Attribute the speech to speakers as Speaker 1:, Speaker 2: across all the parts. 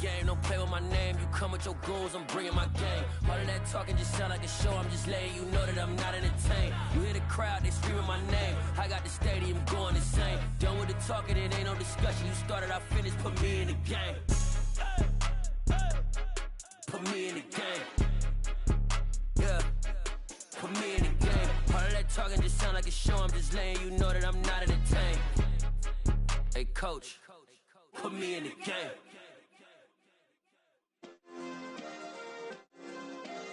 Speaker 1: game. Don't play with my name. You come with your goons, I'm bringing my game. All of that talking just sound like a show. I'm just letting you know that I'm not entertained. You hear the crowd, they screaming my name. I got the stadium going insane. Done with the talking, it ain't no discussion. You started, I finished, put me in the game. Put me in the game. Yeah. Put me in the game. All of that talking just sound like a show. I'm just letting you know that I'm not entertained. Hey coach, put me in the game.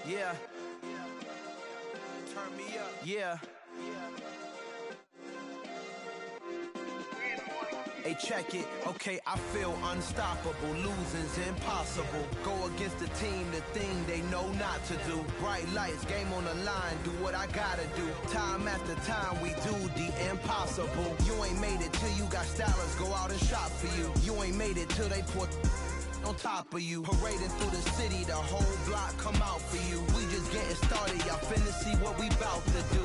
Speaker 2: Yeah. Turn me up. Yeah. Hey, check it. Okay, I feel unstoppable. Losing's impossible. Go against the team, the thing they know not to do. Bright lights, game on the line. Do what I gotta do. Time after time, we do the impossible. You ain't made it till you got stylers go out and shop for you. You ain't made it till they put on top of you. Parading through the city, the whole block come out for you. We just getting started, y'all finna see what we bout to do.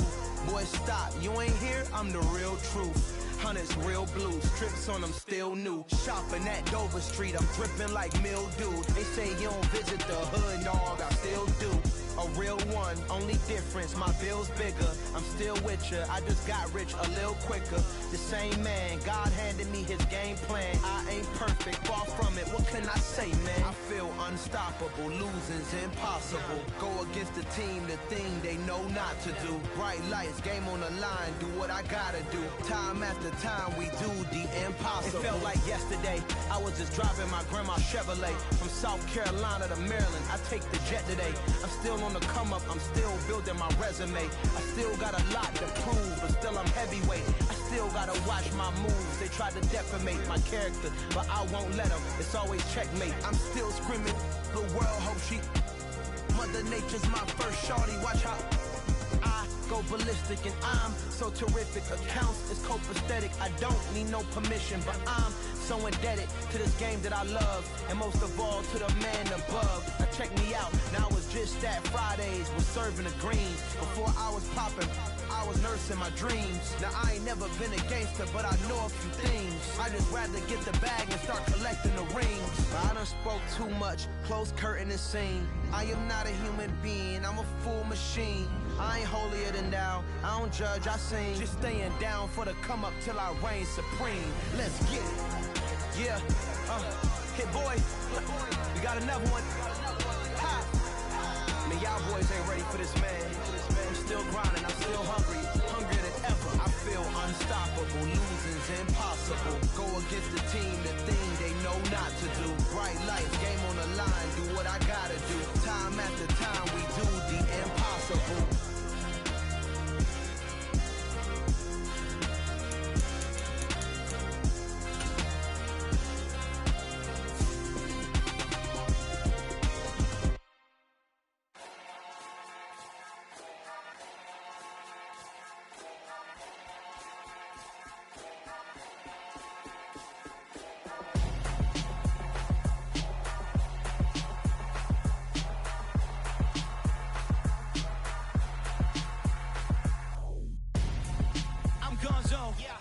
Speaker 2: Boy, stop, you ain't here, I'm the real truth. Hunters real blue, strips on them still new. Shopping at Dover Street, I'm dripping like mildew. They say you don't visit the hood, dog, I still do. A real one, only difference, my bill's bigger. I'm still with ya, I just got rich a little quicker. The same man, God handed me his game plan. I ain't perfect, far from it, what can I say, man? I feel unstoppable, losing's impossible. Go against the team, the thing they know not to do. Bright lights, game on the line, do what I gotta do. Time after time, we do the impossible. It felt like yesterday, I was just driving my grandma's Chevrolet. From South Carolina to Maryland, I take the jet today. I'm still on the come up, I'm still building my resume. I still got a lot to prove, but still I'm heavyweight. I still gotta watch my moves. They try to defamate my character, but I won't let them. It's always checkmate. I'm still screaming, the world hope she. Mother Nature's my first shorty, watch how I go ballistic and I'm so terrific. Accounts is copacetic, I don't need no permission, but I'm so indebted to this game that I love, and most of all to the man above. Now check me out, now it's just that Fridays was serving the greens. Before I was popping, I was nursing my dreams. Now I ain't never been a gangster, but I know a few things. I just rather get the bag and start collecting the rings. But I done spoke too much, close curtain and scene. I am not a human being, I'm a full machine. I ain't holier than thou, I don't judge, I sing. Just staying down for the come up till I reign supreme. Let's get it. Yeah, hit boy, we got another one. Ha! Man, y'all boys ain't ready for this, man. I'm still grinding, I'm still hungry, hungrier than ever. I feel unstoppable, losing's impossible. Go against the team, the thing they know not to do. Bright lights, game on the line, do what I gotta do. Time after time, we do the impossible.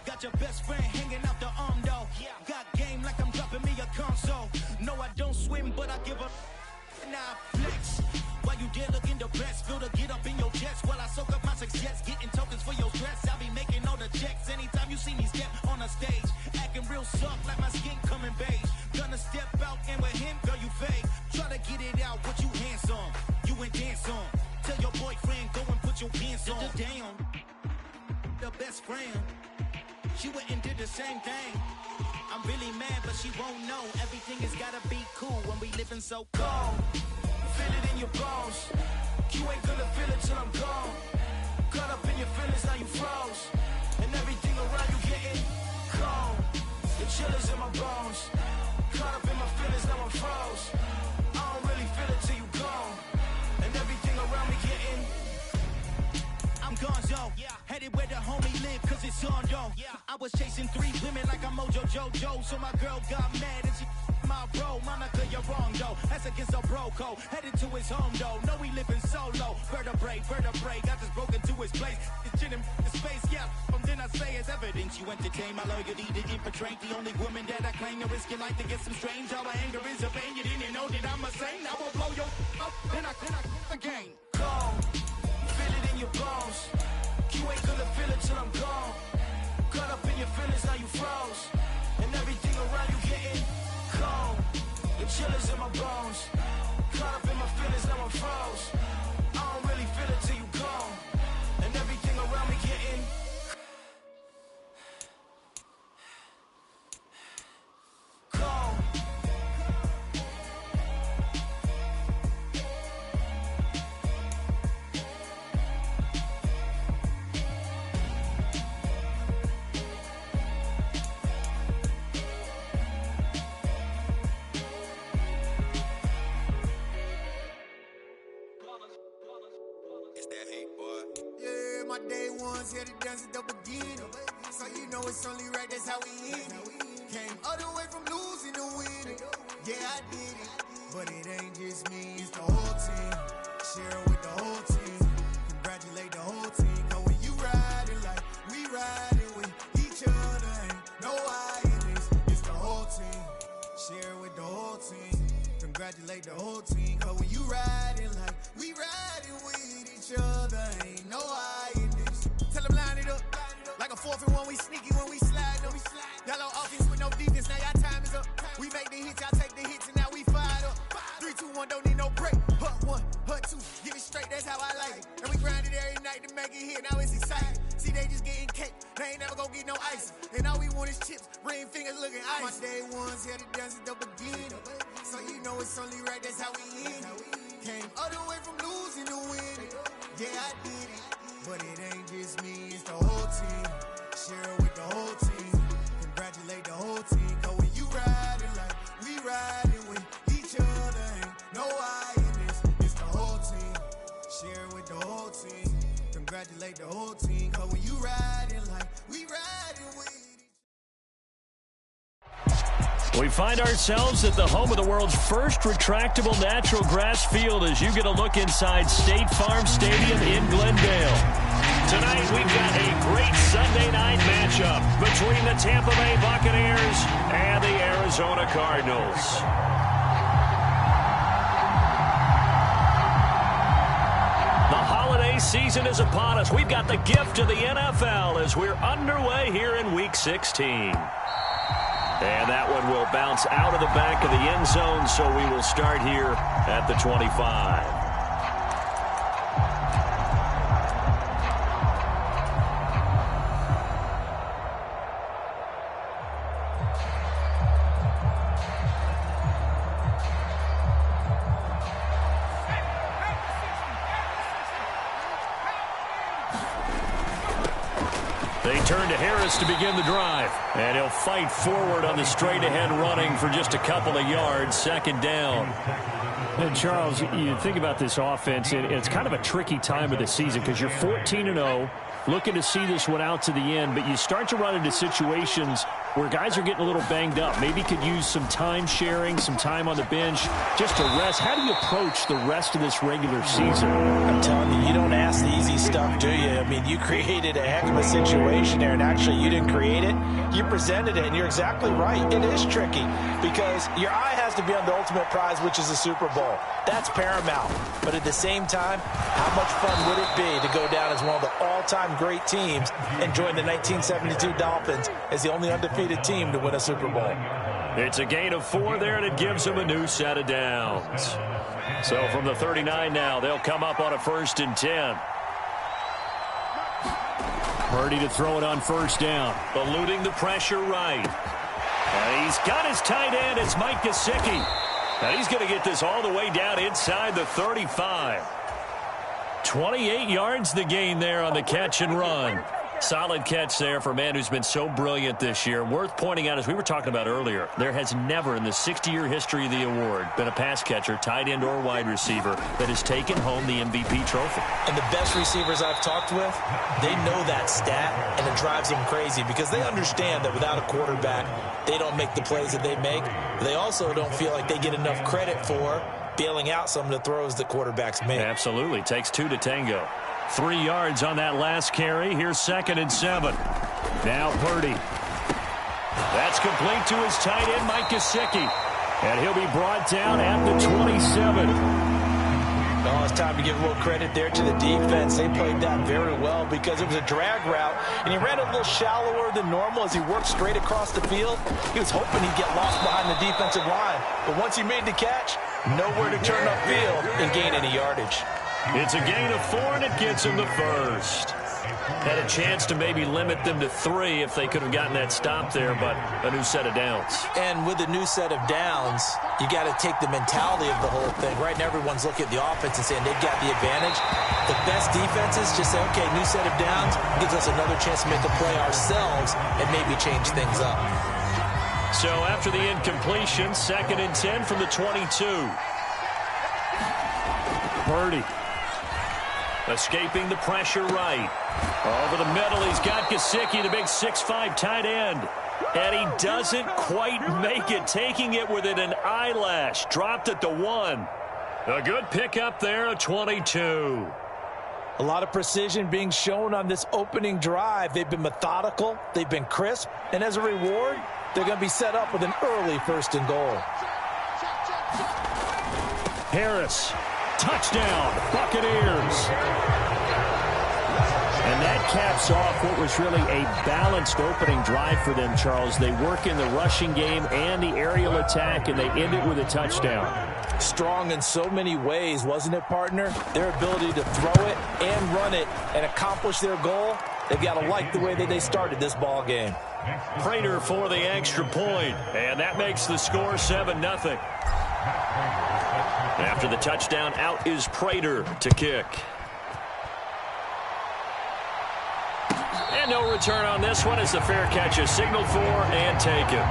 Speaker 3: Got your best friend hanging out the arm though. Got game like I'm dropping me a console. No, I don't swim, but I give a now flex. While you there looking the best, feel the get up in your chest while I soak up my success, getting tokens for your stress. I'll be making all the checks anytime you see me step on a stage, acting real soft like my skin coming beige. Gonna step out and with him, girl, you fake. Try to get it out, but you handsome, you ain't dance on. Tell your boyfriend go and put your pants on. Damn, the best friend. She went and did the same thing. I'm really mad, but she won't know. Everything has gotta be cool when we living so cold. Feel it in your bones. You ain't gonna feel it till I'm gone. Caught up in your feelings, now you froze. And everything around you getting cold. The chill is in my bones. Caught up in my feelings, now I'm froze. I don't really feel it till you gone. And everything around me getting I'm gonzo, headed where the homie live, cause it's on, yo. I was chasing 3 women like I'm Mojo Jojo, so my girl got mad and she my bro, Monica, you're wrong, though. That's against a bro code. Headed to his home, though. No, we living solo. Vertebrae, got just broken to his place. It's chin in his face, yeah. Then I say it's evidence you entertain my loyalty to infiltrate. The only woman that I claim to risk your life to get some strange. All my anger is a pain. You didn't know that I'm a saint. I will blow your up, then I again. Gone, feel it in your bones. You ain't gonna feel it till I'm gone. Caught up in your feelings, now you froze. And everything around you getting cold. The chillers in my bones. Caught up in my feelings, now I'm froze. I don't really feel it till you gone. And everything around me getting cold.
Speaker 4: My day ones here to dance at the beginning. So you know it's only right, that's how we end it. Came all the way from losing to winning. Yeah, I did it. But it ain't just me, it's the whole team. Share it with the whole team. Congratulate the whole team. Cause when you riding like we riding with each other, ain't no I in this. It's the whole team. Share it with the whole team. Congratulate the whole team. Cause when you riding like we riding with each other, ain't no I in this. Tell them line it up. Like a 4th and 1, we sneaky when we slide them. Y'all on offense with no defense, now y'all time is up. We make the hits, y'all take the hits, and now we fired up. 3, 2, 1, don't need no break. Hut 1, hut 2, get it straight, that's how I like it. And we grind it every night to make it hit, now it's exciting. See, they just getting cake, they ain't never gonna get no ice. And all we want is chips, ring fingers looking ice. My day ones here to dance at the beginning. So you know it's only right, that's how we end it. Came all the way from losing to winning. Yeah, I did it. But it ain't just me, it's the whole team. Share it with the whole team. Congratulate the whole team. Cause when you riding like we riding with each other, ain't no I in this. It's the whole team. Share it with the whole team. Congratulate the whole team. Cause when you riding like we riding with
Speaker 5: We find ourselves at the home of the world's first retractable natural grass field as you get a look inside State Farm Stadium in Glendale. Tonight we've got a great Sunday night matchup between the Tampa Bay Buccaneers and the Arizona Cardinals. The holiday season is upon us. We've got the gift of the NFL as we're underway here in Week 16. And that one will bounce out of the back of the end zone, so we will start here at the 25. They turn to Harris to begin the drive. And he'll fight forward on the straight-ahead running for just a couple of yards. Second down.
Speaker 6: And Charles, you think about this offense, it's kind of a tricky time of the season because you're 14-0, looking to see this one out to the end, but you start to run into situations where guys are getting a little banged up. Maybe could use some time sharing, some time on the bench just to rest. How do you approach the rest of this regular season?
Speaker 7: I'm telling you, you don't ask the easy stuff, do you? I mean, you created a heck of a situation there, and actually you didn't create it. You presented it, and you're exactly right. It is tricky because your eye has to be on the ultimate prize, which is the Super Bowl. That's paramount. But at the same time, how much fun would it be to go down as one of the all-time great teams and join the 1972 Dolphins as the only undefeated team to win a Super Bowl?
Speaker 5: It's a gain of 4 there, and it gives them a new set of downs. So from the 39 now, they'll come up on a 1st and 10. Purdy to throw it on 1st down. Eluding the pressure right. And he's got his tight end. It's Mike Gesicki. And he's going to get this all the way down inside the 35. 28 yards the gain there on the catch and run. Solid catch there for a man who's been so brilliant this year. Worth pointing out, as we were talking about earlier, there has never in the 60-year history of the award been a pass catcher, tight end or wide receiver that has taken home the MVP trophy.
Speaker 7: And the best receivers I've talked with, they know that stat, and it drives them crazy because they understand that without a quarterback, they don't make the plays that they make. They also don't feel like they get enough credit for bailing out some of the throws the quarterbacks make.
Speaker 5: Absolutely. Takes two to tango. 3 yards on that last carry. Here's 2nd and 7. Now Purdy. That's complete to his tight end, Mike Gesicki. And he'll be brought down at the 27.
Speaker 7: Oh, it's time to give a little credit there to the defense. They played that very well because it was a drag route, and he ran a little shallower than normal as he worked straight across the field. He was hoping he'd get lost behind the defensive line. But once he made the catch, nowhere to turn upfield and gain any yardage.
Speaker 5: It's a gain of 4, and it gets him the first. Had a chance to maybe limit them to 3 if they could have gotten that stop there, but a new set of downs.
Speaker 7: And with a new set of downs, you got to take the mentality of the whole thing. Right now, everyone's looking at the offense and saying they've got the advantage. The best defenses just say, okay, new set of downs gives us another chance to make a play ourselves and maybe change things up.
Speaker 5: So after the incompletion, 2nd and 10 from the 22. Purdy. Escaping the pressure right. Over the middle, he's got Gesicki, the big 6'5" tight end. And he doesn't quite make it, taking it within an eyelash. Dropped at the 1. A good pickup there, a 22.
Speaker 7: A lot of precision being shown on this opening drive. They've been methodical, they've been crisp, and as a reward, they're going to be set up with an early 1st and goal.
Speaker 6: Harris. Touchdown, Buccaneers. And that caps off what was really a balanced opening drive for them, Charles. They work in the rushing game and the aerial attack, and they end it with a touchdown.
Speaker 7: Strong in so many ways, wasn't it, partner? Their ability to throw it and run it and accomplish their goal, they've got to like the way that they started this ball game.
Speaker 5: Prater for the extra point, and that makes the score 7-0. After the touchdown, out is Prater to kick. And no return on this one as the fair catch is signaled for and taken.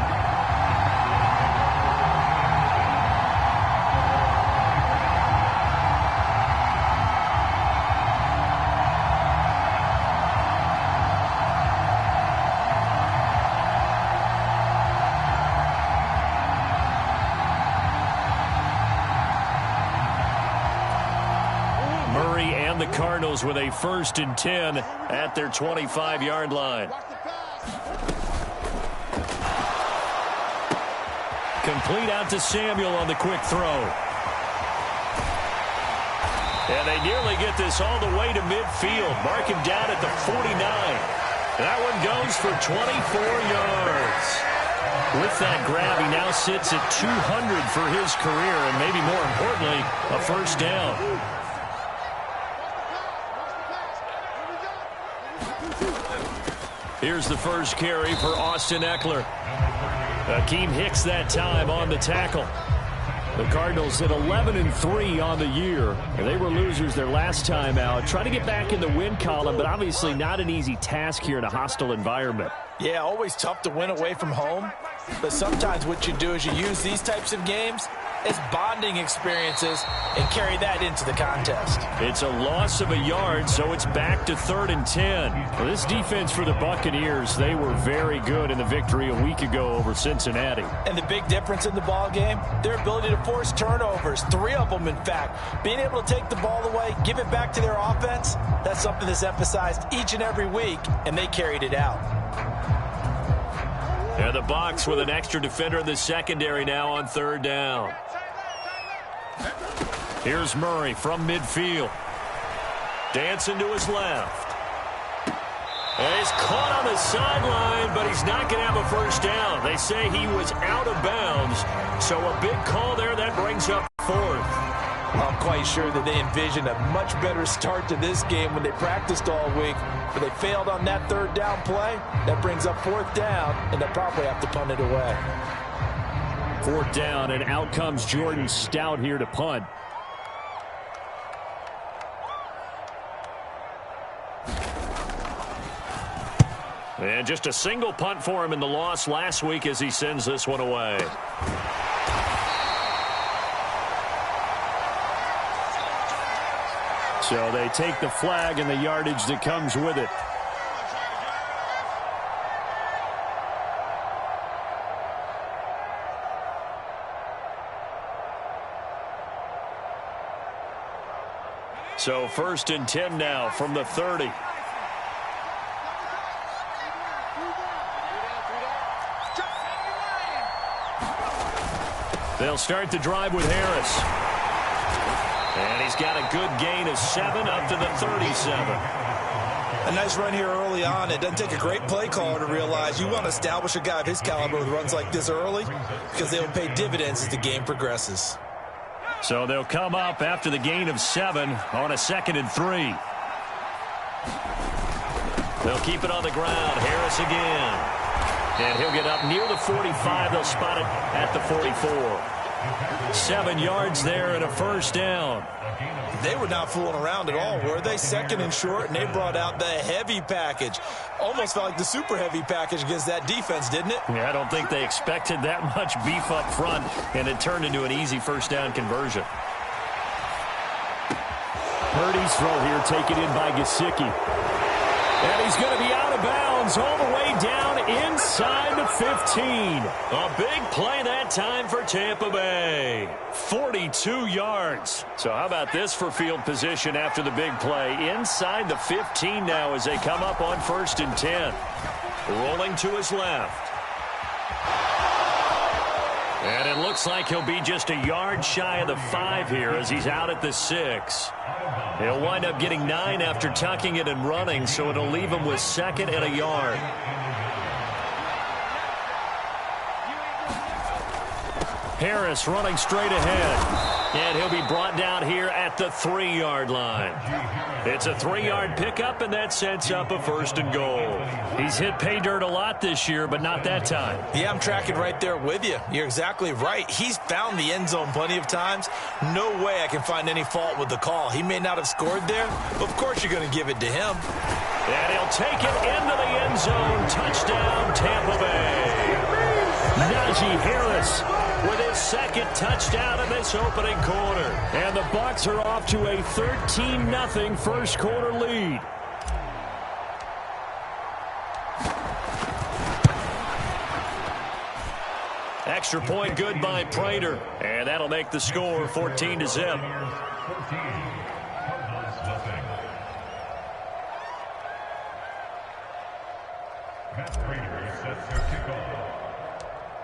Speaker 5: Cardinals with a 1st and 10 at their 25-yard line. Complete out to Samuel on the quick throw. And they nearly get this all the way to midfield. Mark him down at the 49. That one goes for 24 yards. With that grab, he now sits at 200 for his career, and maybe more importantly, a 1st down. Here's the first carry for Austin Eckler. Akeem Hicks that time on the tackle. The Cardinals at 11-3 on the year. They were losers their last time out. Trying to get back in the win column, but obviously not an easy task here in a hostile environment.
Speaker 7: Yeah, always tough to win away from home. But sometimes what you do is you use these types of games as bonding experiences and carry that into the contest.
Speaker 5: It's a loss of a yard, so it's back to 3rd and 10. Well, this defense for the Buccaneers, they were very good in the victory a week ago over Cincinnati.
Speaker 7: And the big difference in the ball game, their ability to force turnovers, 3 of them in fact. Being able to take the ball away, give it back to their offense, that's something that's emphasized each and every week, and they carried it out.
Speaker 5: And the box with an extra defender in the secondary now on 3rd down. Here's Murray from midfield. Dancing to his left. And he's caught on the sideline, but he's not going to have a 1st down. They say he was out of bounds, so a big call there that brings up 4th.
Speaker 7: I'm quite sure that they envisioned a much better start to this game when they practiced all week, but they failed on that 3rd down play. That brings up 4th down, and they'll probably have to punt it away.
Speaker 6: 4th down, and out comes Jordan Stout here to punt.
Speaker 5: And just a single punt for him in the loss last week as he sends this one away.
Speaker 6: So they take the flag and the yardage that comes with it.
Speaker 5: So 1st and 10 now from the 30. They'll start the drive with Harris. And he's got a good gain of 7 up to the 37.
Speaker 7: A nice run here early on. It doesn't take a great play caller to realize you want to establish a guy of his caliber with runs like this early because they'll pay dividends as the game progresses.
Speaker 5: So they'll come up after the gain of 7 on a 2nd and 3. They'll keep it on the ground. Harris again. And he'll get up near the 45. They'll spot it at the 44. 7 yards there and a 1st down.
Speaker 7: They were not fooling around at all, were they? 2nd and short, and they brought out the heavy package. Almost felt like the super heavy package against that defense, didn't it?
Speaker 5: Yeah, I don't think they expected that much beef up front, and it turned into an easy 1st down conversion.
Speaker 6: Purdy's throw here taken in by Gesicki. And he's going to be out of bounds all the way down inside the 15.
Speaker 5: A big play that time for Tampa Bay. 42 yards. So how about this for field position after the big play? Inside the 15 now as they come up on 1st and 10. Rolling to his left. And it looks like he'll be just a yard shy of the 5 here as he's out at the 6. He'll wind up getting 9 after tucking it and running, so it'll leave him with 2nd and a yard. Harris running straight ahead. And he'll be brought down here at the 3-yard line. It's a 3-yard pickup, and that sets up a 1st and goal. He's hit pay dirt a lot this year, but not that time.
Speaker 7: Yeah, I'm tracking right there with you. You're exactly right. He's found the end zone plenty of times. No way I can find any fault with the call. He may not have scored there, but of course you're going to give it to him.
Speaker 5: And he'll take it into the end zone. Touchdown, Tampa Bay. Najee Harris with his 2nd touchdown in this opening quarter.
Speaker 6: And the Bucs are off to a 13-0 first quarter lead.
Speaker 5: Extra point good by Prater. And that'll make the score 14-0.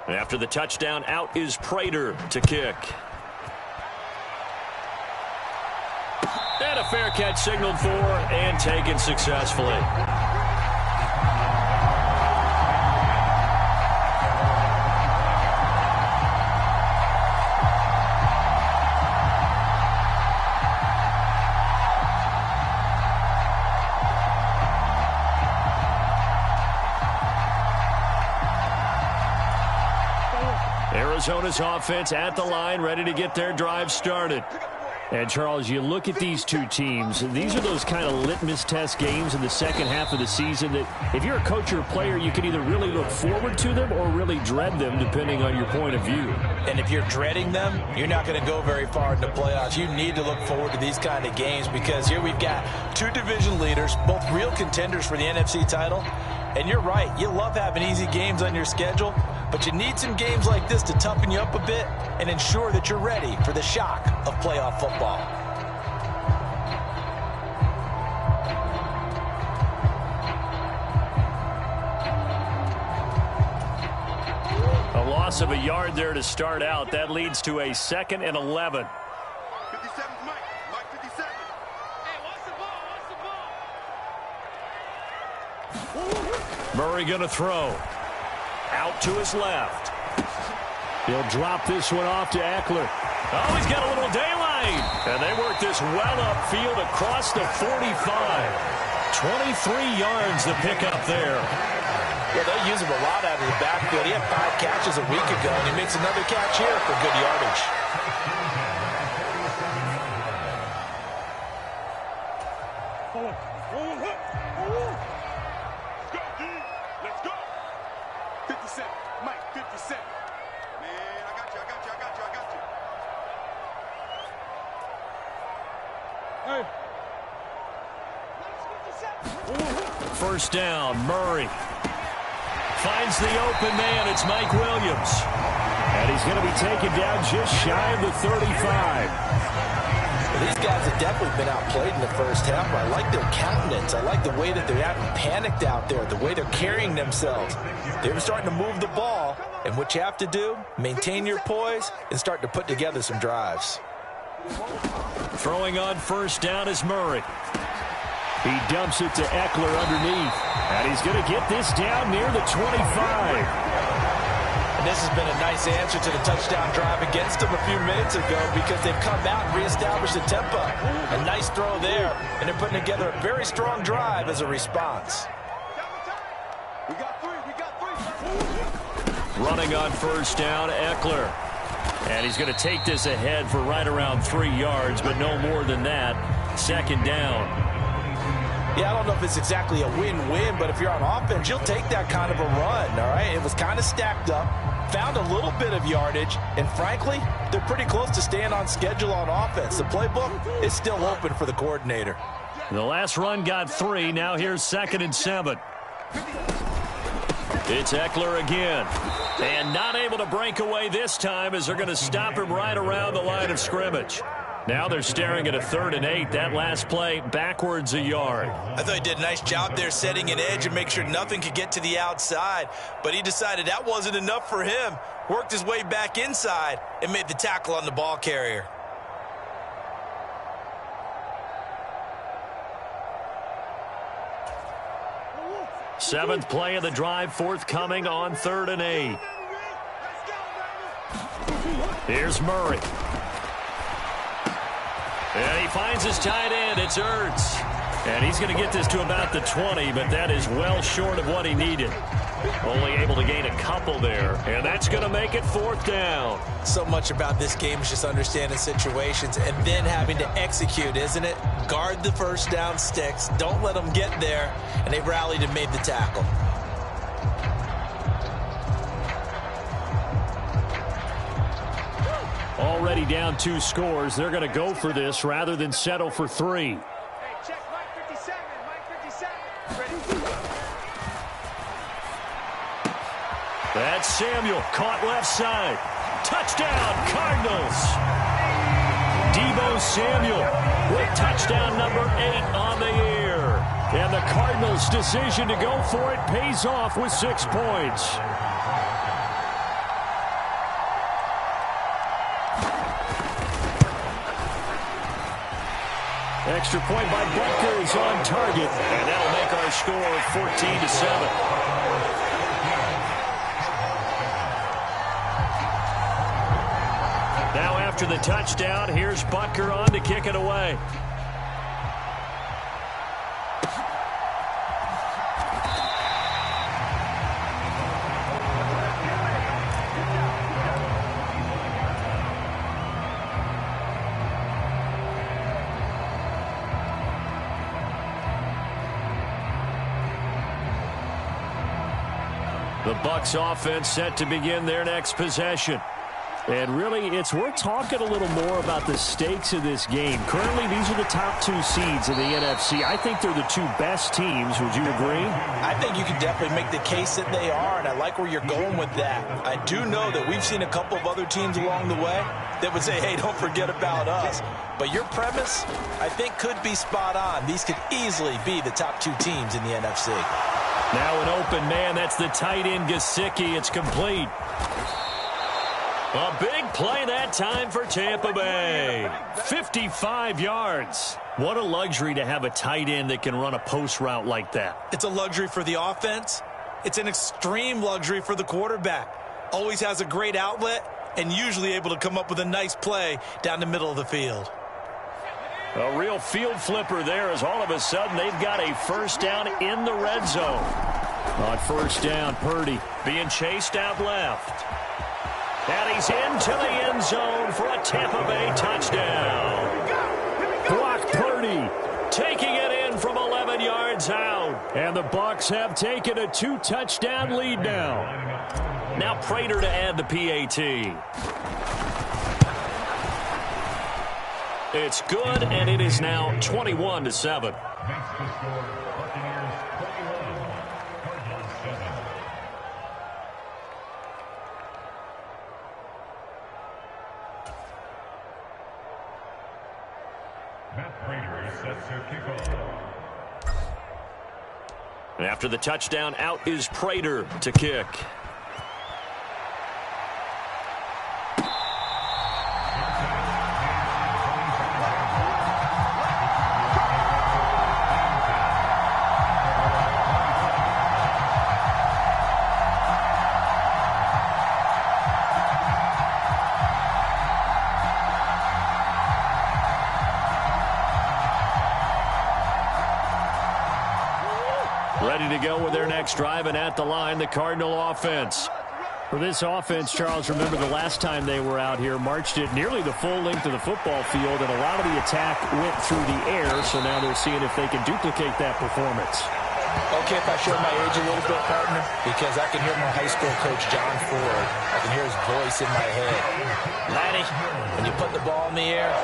Speaker 5: After the touchdown, out is Prater to kick. And a fair catch signaled for and taken successfully. Arizona's offense at the line, ready to get their drive started.
Speaker 6: And, Charles, you look at these two teams, these are those kind of litmus test games in the second half of the season that if you're a coach or a player, you can either really look forward to them or really dread them, depending on your point of view.
Speaker 7: And if you're dreading them, you're not going to go very far in the playoffs. You need to look forward to these kind of games because here we've got 2 division leaders, both real contenders for the NFC title. And you're right, you love having easy games on your schedule, but you need some games like this to toughen you up a bit and ensure that you're ready for the shock of playoff football.
Speaker 5: A loss of a yard there to start out. That leads to a 2nd and 11.
Speaker 8: 57's Mike. Mike 57. Hey, watch the ball.
Speaker 5: Murray going to throw. Out to his left.
Speaker 6: He'll drop this one off to Eckler.
Speaker 5: Oh, he's got a little daylight. And they work this well upfield across the 45. 23 yards to pick up there.
Speaker 7: Yeah, they use him a lot out of the backfield. He had 5 catches a week ago, and he makes another catch here for good yardage.
Speaker 8: 57. Mike 57. Man, I got you.
Speaker 3: Hey.
Speaker 6: First down, Murray. Finds the open man. It's Mike Williams. And he's going to be taken down just shy of the 35.
Speaker 7: These guys have definitely been outplayed in the first half. I like their countenance. I like the way that they haven't panicked out there, the way they're carrying themselves. They're starting to move the ball, and what you have to do, maintain your poise and start to put together some drives.
Speaker 6: Throwing on first down is Murray. He dumps it to Eckler underneath, and he's going to get this down near the 25.
Speaker 7: And this has been a nice answer to the touchdown drive against them a few minutes ago because they've come out and reestablished the tempo. A nice throw there, and they're putting together a very strong drive as a response.
Speaker 8: We got three.
Speaker 6: Running on first down, Eckler. And he's going to take this ahead for right around 3 yards, but no more than that. Second down.
Speaker 7: Yeah, I don't know if it's exactly a win-win, but if you're on offense, you'll take that kind of a run, all right? It was kind of stacked up, found a little bit of yardage, and frankly, they're pretty close to staying on schedule on offense. The playbook is still open for the coordinator.
Speaker 6: The last run got 3. Now here's 2nd and 7. It's Eckler again. And not able to break away this time as they're going to stop him right around the line of scrimmage. Now they're staring at a 3rd and 8. That last play backwards a yard.
Speaker 7: I thought he did a nice job there setting an edge and make sure nothing could get to the outside. But he decided that wasn't enough for him. Worked his way back inside and made the tackle on the ball carrier.
Speaker 6: Seventh play of the drive forthcoming on 3rd and 8. Here's Murray. And he finds his tight end. It's Ertz. And he's going to get this to about the 20, but that is well short of what he needed. Only able to gain a couple there. And that's going to make it 4th down.
Speaker 7: So much about this game is just understanding situations and then having to execute, isn't it? Guard the first down sticks. Don't let them get there. And they rallied and made the tackle.
Speaker 6: Already down 2 scores. They're going to go for this rather than settle for 3.
Speaker 3: Hey, check Mike 57. Mike 57. Ready?
Speaker 6: That's Samuel. Caught left side. Touchdown, Cardinals. Deebo Samuel with touchdown number 8 on the year. And the Cardinals' decision to go for it pays off with 6 points. Extra point by Butker is on target, and that'll make our score 14-7. Now after the touchdown, here's Butker on to kick it away. The Bucs offense set to begin their next possession. And really, we're talking a little more about the stakes of this game. Currently, these are the top 2 seeds in the NFC. I think they're the 2 best teams. Would you agree?
Speaker 7: I think you can definitely make the case that they are, and I like where you're going with that. I do know that we've seen a couple of other teams along the way that would say, hey, don't forget about us. But your premise, I think, could be spot on. These could easily be the top 2 teams in the NFC.
Speaker 6: Now an open man. That's the tight end, Gesicki. It's complete. A big play that time for Tampa Bay. 55 yards. What a luxury to have a tight end that can run a post route like that.
Speaker 7: It's a luxury for the offense. It's an extreme luxury for the quarterback. Always has a great outlet and usually able to come up with a nice play down the middle of the field.
Speaker 6: A real field flipper there as all of a sudden they've got a first down in the red zone. On first down, Purdy being chased out left. And he's into the end zone for a Tampa Bay touchdown. Brock Purdy taking it in from 11 yards out. And the Bucs have taken a 2-touchdown lead now.
Speaker 5: Now Prater to add the PAT. It's good, and it is now 21-7. After the touchdown, out is Prater to kick.
Speaker 6: Ready to go with their next drive, and at the line, the Cardinal offense. For this offense, Charles, remember the last time they were out here, marched it nearly the full length of the football field, and a lot of the attack went through the air, so now they're seeing if they can duplicate that performance.
Speaker 7: Okay, if I show my age a little bit, partner, because I can hear my high school coach, John Ford. I can hear his voice in my head. Laddie, when you put the ball in the air,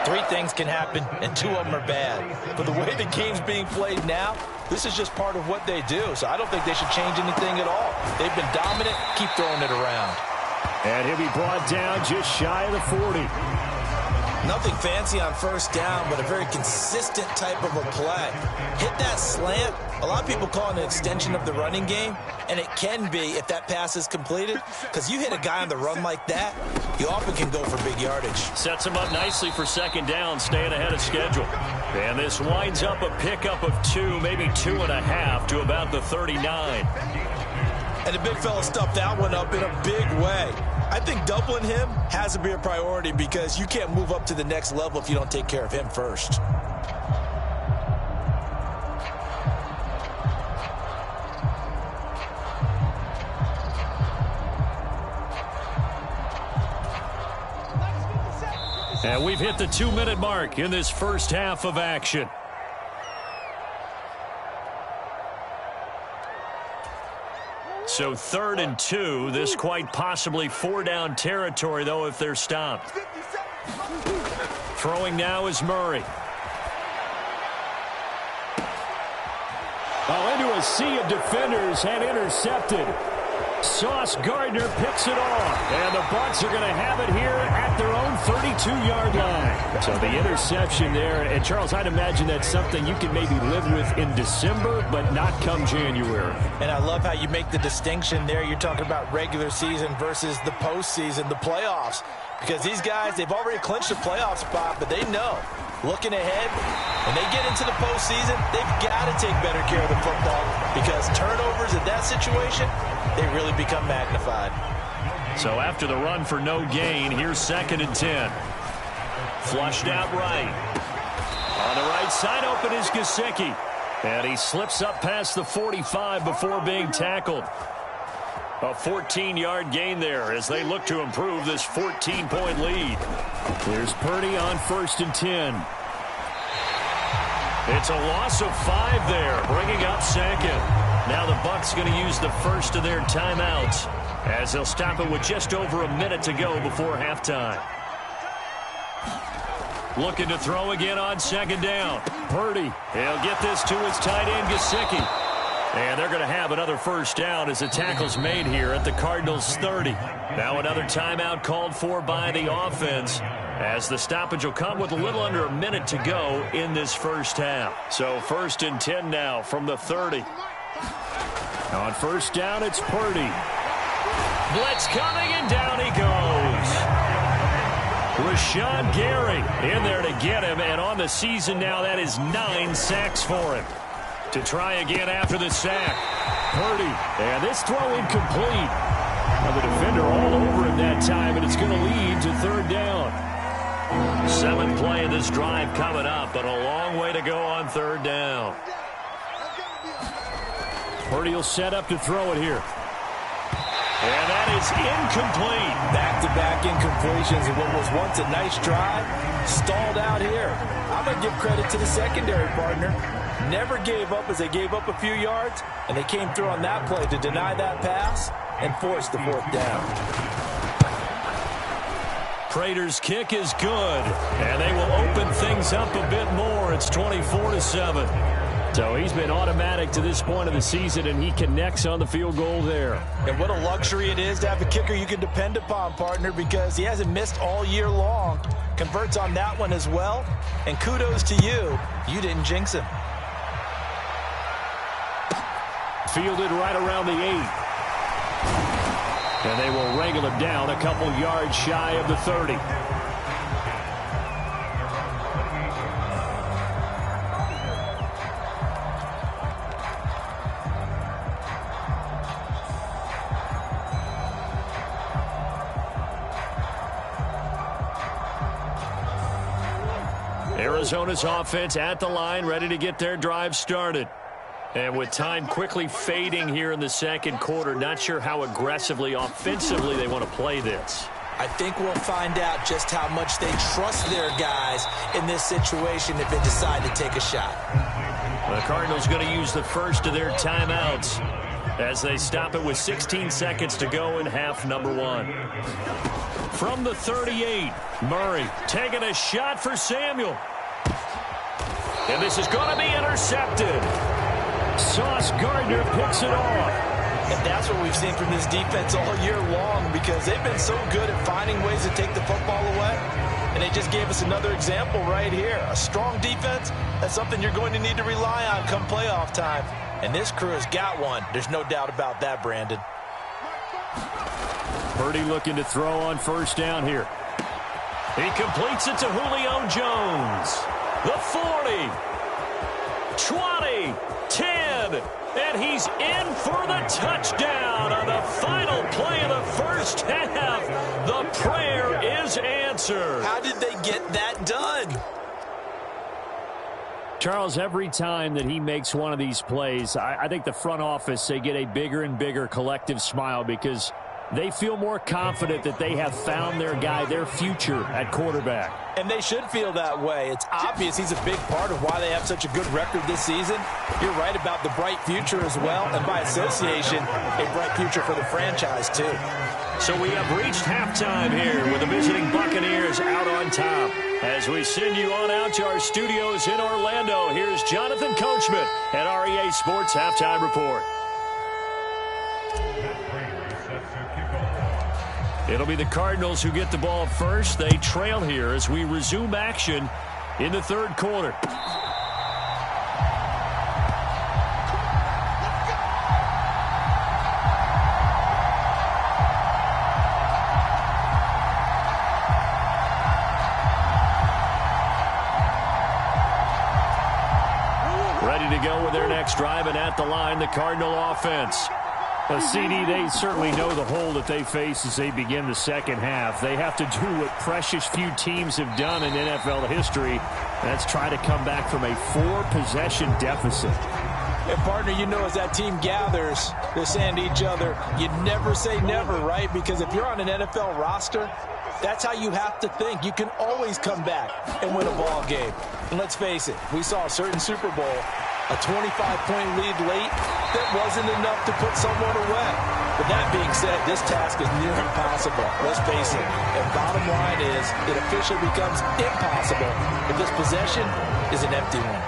Speaker 7: 3 things can happen, and 2 of them are bad. But the way the game's being played now, this is just part of what they do, so I don't think they should change anything at all. They've been dominant. Keep throwing it around.
Speaker 6: And he'll be brought down just shy of the 40.
Speaker 7: Nothing fancy on first down, but a very consistent type of a play. Hit that slant. A lot of people call it an extension of the running game, and it can be if that pass is completed, because you hit a guy on the run like that, you often can go for big yardage.
Speaker 5: Sets him up nicely for second down, staying ahead of schedule. And this winds up a pickup of 2, maybe 2.5 to about the 39.
Speaker 7: And the big fella stuffed that one up in a big way. I think doubling him has to be a priority because you can't move up to the next level if you don't take care of him first.
Speaker 6: And we've hit the 2-minute mark in this first half of action. So 3rd and 2, this quite possibly 4-down territory, though, if they're stopped. Throwing now is Murray. Into a sea of defenders and intercepted. Sauce Gardner picks it off, and the Bucs are going to have it here at their own 32-yard line. So the interception there, and Charles, I'd imagine that's something you can maybe live with in December, but not come January.
Speaker 7: And I love how you make the distinction there. You're talking about regular season versus the postseason, the playoffs. Because these guys, they've already clinched a playoff spot, but they know, looking ahead, when they get into the postseason, they've got to take better care of the football because turnovers in that situation, they really become magnified.
Speaker 5: So after the run for no gain, here's 2nd and 10. Flushed out right. On the right side, open is Gesicki. And he slips up past the 45 before being tackled. A 14-yard gain there as they look to improve this 14-point lead.
Speaker 6: Here's Purdy on 1st and 10.
Speaker 5: It's a loss of 5 there, bringing up 2nd. Now the Bucs going to use the first of their timeouts as they'll stop it with just over a minute to go before halftime. Looking to throw again on 2nd down. Purdy, he'll get this to his tight end, Gesicki. And they're going to have another first down as the tackle's made here at the Cardinals' 30. Now another timeout called for by the offense as the stoppage will come with a little under a minute to go in this first half. So 1st and 10 now from the 30.
Speaker 6: On 1st down, it's Purdy.
Speaker 5: Blitz coming, and down he goes. Rashawn Gary in there to get him, and on the season now, that is 9 sacks for him. To try again after the sack.
Speaker 6: Purdy, and this throw incomplete. Now the defender all over him that time, and it's going to lead to 3rd down.
Speaker 5: 7th play of this drive coming up, but a long way to go on 3rd down.
Speaker 6: Purdy will set up to throw it here.
Speaker 5: And that is incomplete.
Speaker 7: Back-to-back incompletions of what was once a nice drive. Stalled out here. I'm going to give credit to the secondary, partner. never gave up as they gave up a few yards, and they came through on that play to deny that pass and force the 4th down.
Speaker 6: Prater's kick is good, and they will open things up a bit more. It's 24-7. So he's been automatic to this point of the season, and he connects on the field goal there. And what a luxury it is to have a kicker you can depend upon, partner, because he hasn't missed all year long. Converts on that one as well, and kudos to you. You didn't jinx him. Fielded right around the 8. And they will wrangle him down a couple yards shy of the 30. Arizona's offense at the line, ready to get their drive started. And with time quickly fading here in the second quarter, not sure how aggressively, offensively they want to play this.
Speaker 7: I think we'll find out just how much they trust their guys in this situation if they decide to take a shot.
Speaker 6: The Cardinals going to use the first of their timeouts as they stop it with 16 seconds to go in half number 1. From the 38, Murray taking a shot for Samuel. And this is going to be intercepted. Sauce Gardner picks it off.
Speaker 7: And that's what we've seen from this defense all year long, because they've been so good at finding ways to take the football away. And they just gave us another example right here. A strong defense, that's something you're going to need to rely on come playoff time. And this crew has got one. There's no doubt about that, Brandon.
Speaker 6: Purdy looking to throw on first down here. He completes it to Julio Jones. The 40, 20, 10, and he's in for the touchdown on the final play of the first half. The prayer is answered.
Speaker 7: How did they get that done?
Speaker 6: Charles, every time that he makes one of these plays, I think the front office, they get a bigger and bigger collective smile because they feel more confident that they have found their guy, their future at quarterback. And they should feel that way. It's obvious he's a big part of why they have such a good record this season. You're right about the bright future as well, and by association, a bright future for the franchise too. So we have reached halftime here with the visiting Buccaneers out on top. As we send you on out to our studios in Orlando, here's Jonathan Coachman at REA Sports Halftime Report. It'll be the Cardinals who get the ball first. They trail here as we resume action in the third quarter. Ready to go with their next drive, and at the line, the Cardinal offense. CD, they certainly know the hole that they face as they begin the second half. They have to do what precious few teams have done in NFL history. That's try to come back from a 4-possession deficit. And, partner, you know as that team gathers, they're saying to each other, you never say never, right? Because if you're on an NFL roster, that's how you have to think. You can always come back and win a ball game. And let's face it, we saw a certain Super Bowl, a 25-point lead late, that wasn't enough to put someone away. But that being said, this task is near impossible. Let's face it. And bottom line is, it officially becomes impossible if this possession is an empty one.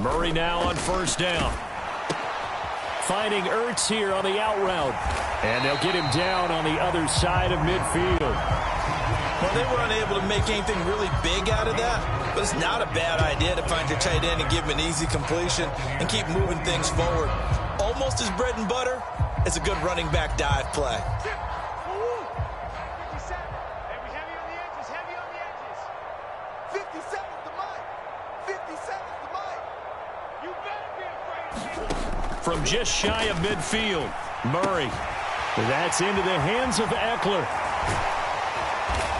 Speaker 6: Murray now on first down. Finding Ertz here on the out route. And they'll get him down on the other side of midfield.
Speaker 7: Well, they were unable to make anything really big out of that, but it's not a bad idea to find your tight end and give him an easy completion and keep moving things forward. Almost as bread and butter as a good running back dive play.
Speaker 6: From just shy of midfield, Murray. That's into the hands of Eckler.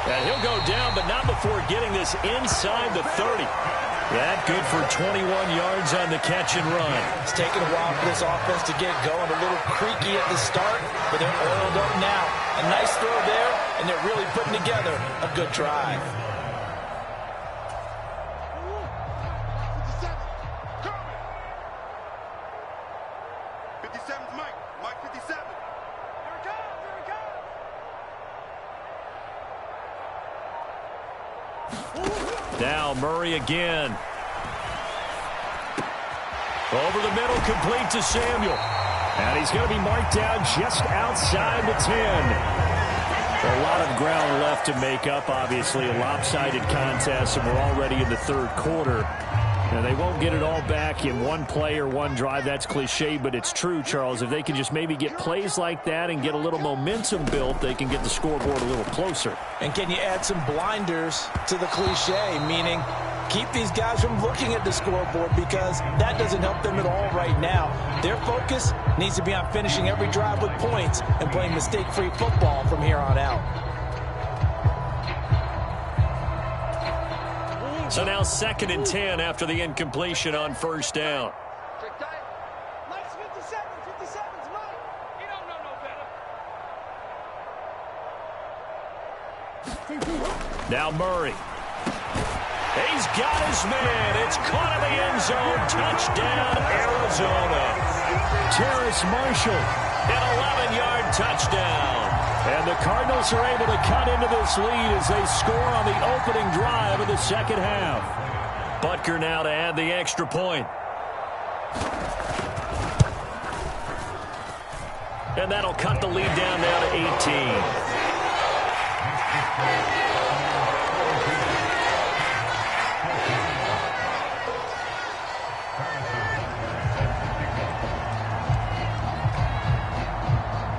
Speaker 6: And he'll go down, but not before getting this inside the 30. That good for 21 yards on the catch and run.
Speaker 7: It's taken a while for this offense to get going. A little creaky at the start, but they're oiled up now. A nice throw there, and they're really putting together a good drive.
Speaker 8: 57's Mike. Mike 57. Here it comes.
Speaker 6: Now Murray again. Over the middle, complete to Samuel. And he's going to be marked down just outside the 10. A lot of ground left to make up, obviously. A lopsided contest, and we're already in the third quarter. And they won't get it all back in one play or one drive. That's cliche, but it's true, Charles. If they can just maybe get plays like that and get a little momentum built, they can get the scoreboard a little closer.
Speaker 7: And can you add some blinders to the cliche, meaning keep these guys from looking at the scoreboard, because that doesn't help them at all right now. Their focus needs to be on finishing every drive with points and playing mistake-free football from here on out.
Speaker 6: So now 2nd and 10 after the incompletion on first down.
Speaker 8: Mike's 57's Mike. He don't know no better.
Speaker 6: Now Murray. He's got his man. It's caught in the end zone. Touchdown, Arizona. Terrace Marshall, an 11-yard touchdown. And the Cardinals are able to cut into this lead as they score on the opening drive of the second half. Butker now to add the extra point. And that'll cut the lead down now to 18.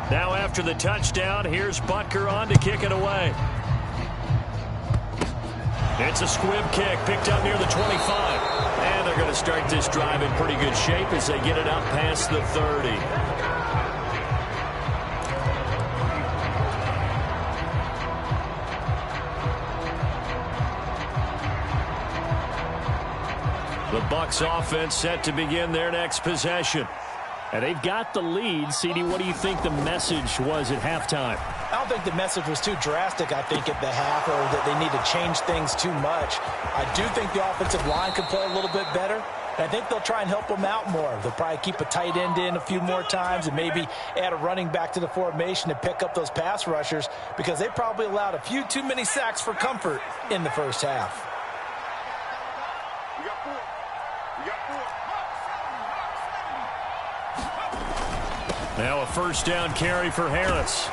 Speaker 6: Now after the touchdown, here's Butker on to kick it away. It's a squib kick picked up near the 25. And they're going to start this drive in pretty good shape as they get it up past the 30. The Bucs offense set to begin their next possession. And they've got the lead. CD, what do you think the message was at halftime?
Speaker 7: I don't think the message was too drastic, I think, at the half, or that they need to change things too much. I do think the offensive line could play a little bit better. And I think they'll try and help them out more. They'll probably keep a tight end in a few more times and maybe add a running back to the formation to pick up those pass rushers, because they probably allowed a few too many sacks for comfort in the first half.
Speaker 8: We got 4.
Speaker 6: Now a first down carry for Harris.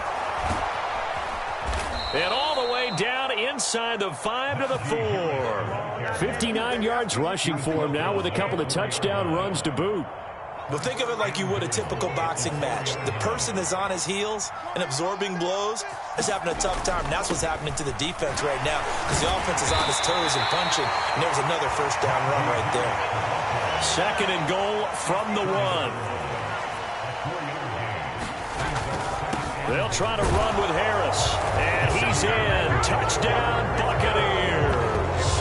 Speaker 6: And all the way down inside the 5 to the 4. 59 yards rushing for him now with a couple of touchdown runs to boot.
Speaker 7: But think of it like you would a typical boxing match. The person is on his heels and absorbing blows is having a tough time. And that's what's happening to the defense right now, because the offense is on his toes and punching. And there's another first down run right there.
Speaker 6: 2nd and goal from the 1. They'll try to run with Harris. And he's in. Touchdown, Buccaneers.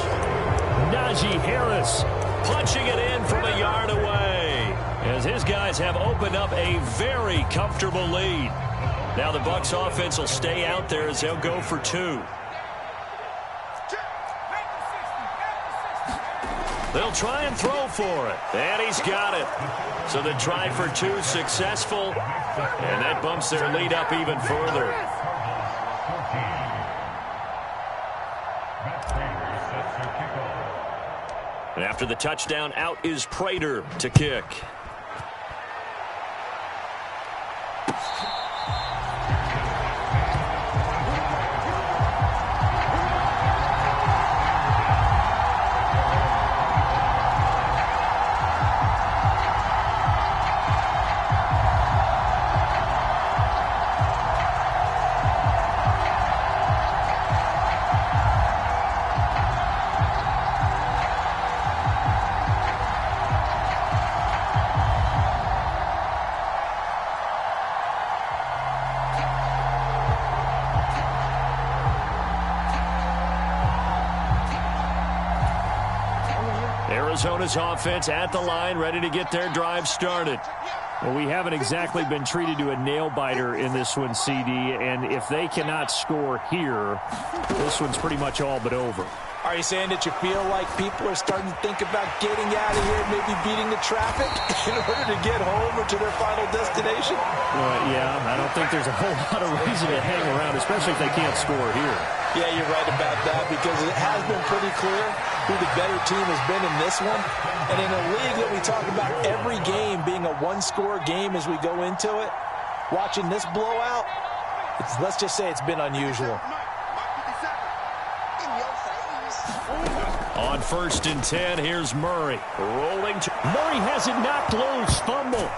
Speaker 6: Najee Harris punching it in from a yard away, as his guys have opened up a very comfortable lead. Now the Bucs offense will stay out there as they'll go for 2. They'll try and throw for it. And he's got it. So the try for 2 successful. And that bumps their lead up even further. And after the touchdown, out is Prater to kick.
Speaker 5: Arizona's offense at the line, ready to get their drive started.
Speaker 6: Well, we haven't exactly been treated to a nail-biter in this one, CD, and if they cannot score here, this one's pretty much all but over.
Speaker 7: Are you saying that you feel like people are starting to think about getting out of here, maybe beating the traffic in order to get home or to their final destination?
Speaker 6: Yeah, I don't think there's a whole lot of reason to hang around, especially if they can't score here.
Speaker 7: Yeah, you're right about that, because it has been pretty clear who the better team has been in this one. And in a league that we talk about every game being a one-score game as we go into it, watching this blowout, let's just say it's been unusual.
Speaker 5: On 1st and 10, here's Murray. Rolling.
Speaker 6: Murray has it knocked loose. Fumble.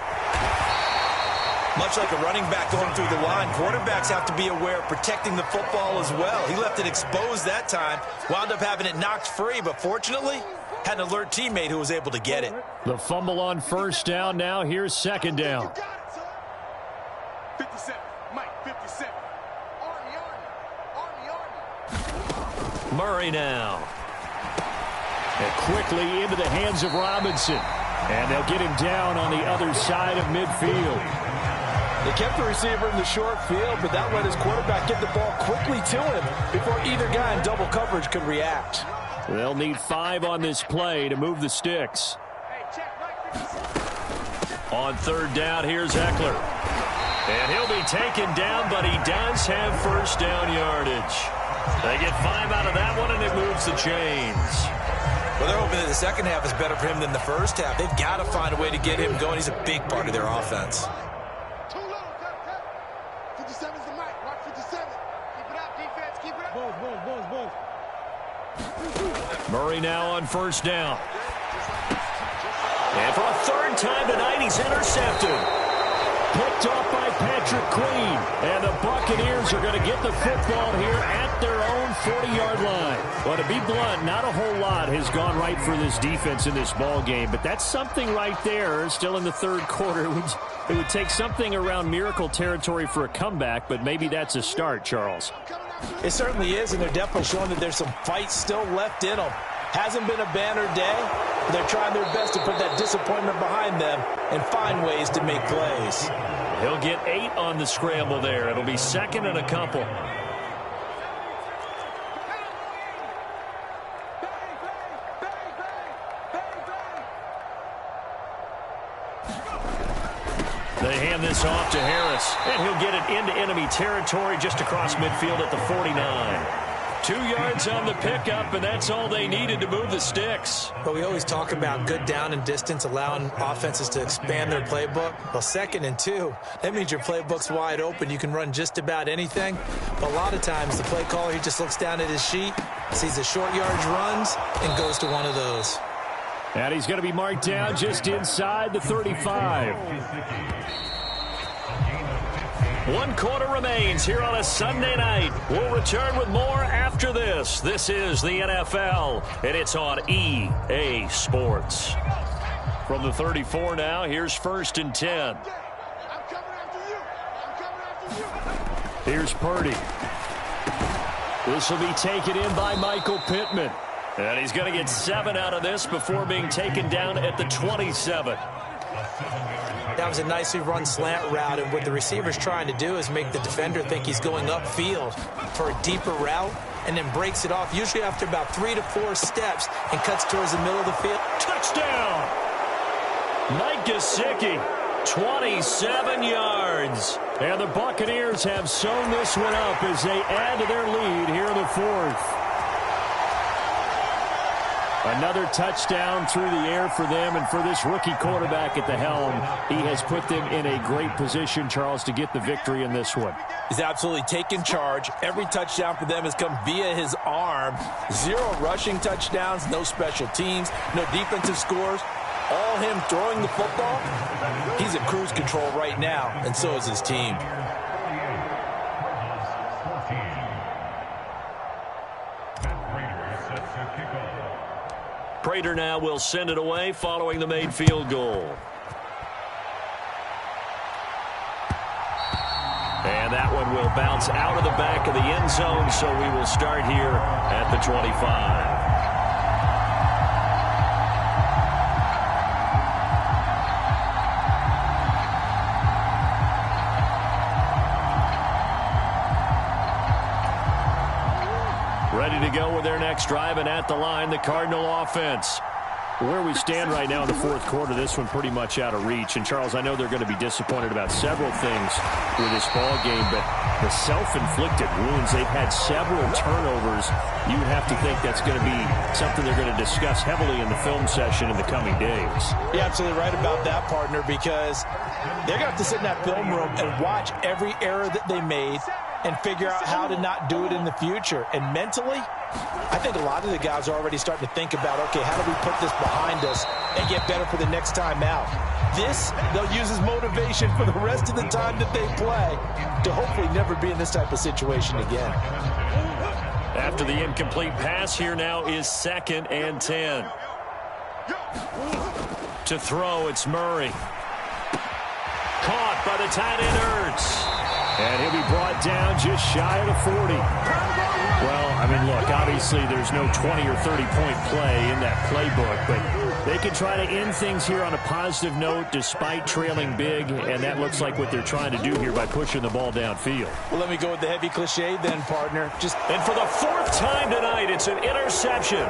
Speaker 9: Much like a running back going through the line, quarterbacks have to be aware of protecting the football as well. He left it exposed that time, wound up having it knocked free, but fortunately, had an alert teammate who was able to get it.
Speaker 6: The fumble on 1st down. Now here's 2nd down.
Speaker 8: 57, Mike, 57. Army.
Speaker 5: Murray now. And quickly into the hands of Robinson. And they'll get him down on the other side of midfield.
Speaker 7: They kept the receiver in the short field, but that let his quarterback get the ball quickly to him before either guy in double coverage could react.
Speaker 6: They'll need 5 on this play to move the sticks.
Speaker 5: On 3rd down, here's Eckler. And he'll be taken down, but he does have 1st down yardage. They get 5 out of that one, and it moves the chains.
Speaker 9: Well, they're hoping that the second half is better for him than the first half. They've got to find a way to get him going. He's a big part of their offense.
Speaker 8: Too low, cut. 57's the mic. Watch 57. Keep it up, defense. Keep it up. Bulls.
Speaker 5: Murray now on 1st down. And for a 3rd time tonight, he's intercepted. Picked off by Patrick Queen. And the Buccaneers are going to get the football here at their own 40-yard line. Well, to be blunt, not a whole lot has gone right for this defense in this ball game, but that's something right there. Still in the 3rd quarter. It would take something around miracle territory for a comeback, but maybe that's a start, Charles.
Speaker 7: It certainly is, and they're definitely showing that there's some fight still left in them. Hasn't been a banner day, but they're trying their best to put that disappointment behind them and find ways to make plays.
Speaker 5: He'll get 8 on the scramble there. It'll be 2nd and a couple. They hand this off to Harris, and he'll get it into enemy territory just across midfield at the 49. 2 yards on the pickup, and that's all they needed to move the sticks.
Speaker 7: But we always talk about good down and distance, allowing offenses to expand their playbook. Well, 2nd and 2, that means your playbook's wide open. You can run just about anything. But a lot of times, the play caller, he just looks down at his sheet, sees the short yardage runs, and goes to one of those.
Speaker 6: And he's going to be marked down just inside the 35.
Speaker 5: 1 quarter remains here on a Sunday night. We'll return with more after this. This is the NFL, and it's on EA Sports. From the 34 now, here's 1st and 10.
Speaker 6: Here's Purdy. This will be taken in by Michael Pittman.
Speaker 5: And he's going to get 7 out of this before being taken down at the 27.
Speaker 7: That was a nicely run slant route, and what the receiver's trying to do is make the defender think he's going upfield for a deeper route, and then breaks it off, usually after about 3 to 4 steps, and cuts towards the middle of the field.
Speaker 5: Touchdown! Mike Gesicki, 27 yards.
Speaker 6: And the Buccaneers have sewn this one up as they add to their lead here in the 4th. Another touchdown through the air for them, and for this rookie quarterback at the helm, he has put them in a great position, Charles, to get the victory in this one.
Speaker 9: He's absolutely taken charge. Every touchdown for them has come via his arm. 0 rushing touchdowns, no special teams, no defensive scores. All him throwing the football. He's in cruise control right now, and so is his team.
Speaker 5: Prater now will send it away following the made field goal. And that one will bounce out of the back of the end zone, so we will start here at the 25.
Speaker 6: Ready to go with their next drive, and at the line, the Cardinal offense. Where we stand right now in the fourth quarter, this one pretty much out of reach. And, Charles, I know they're going to be disappointed about several things with this ball game, but the self-inflicted wounds, they've had several turnovers. You would have to think that's going to be something they're going to discuss heavily in the film session in the coming days.
Speaker 7: You're absolutely right about that, partner, because they're going to have to sit in that film room and watch every error that they made and figure out how to not do it in the future. And mentally, I think a lot of the guys are already starting to think about, okay, how do we put this behind us and get better for the next time out? This, they'll use as motivation for the rest of the time that they play to hopefully never be in this type of situation again.
Speaker 6: After the incomplete pass, here now is 2nd and 10. To throw, it's Murray. Caught by the tight end, Ertz. And he'll be brought down just shy of the 40. Well, I mean, look, obviously there's no 20 or 30-point play in that playbook, but they can try to end things here on a positive note despite trailing big, and that looks like what they're trying to do here by pushing the ball downfield.
Speaker 7: Well, let me go with the heavy cliche then, partner.
Speaker 6: And for the 4th time tonight, it's an interception.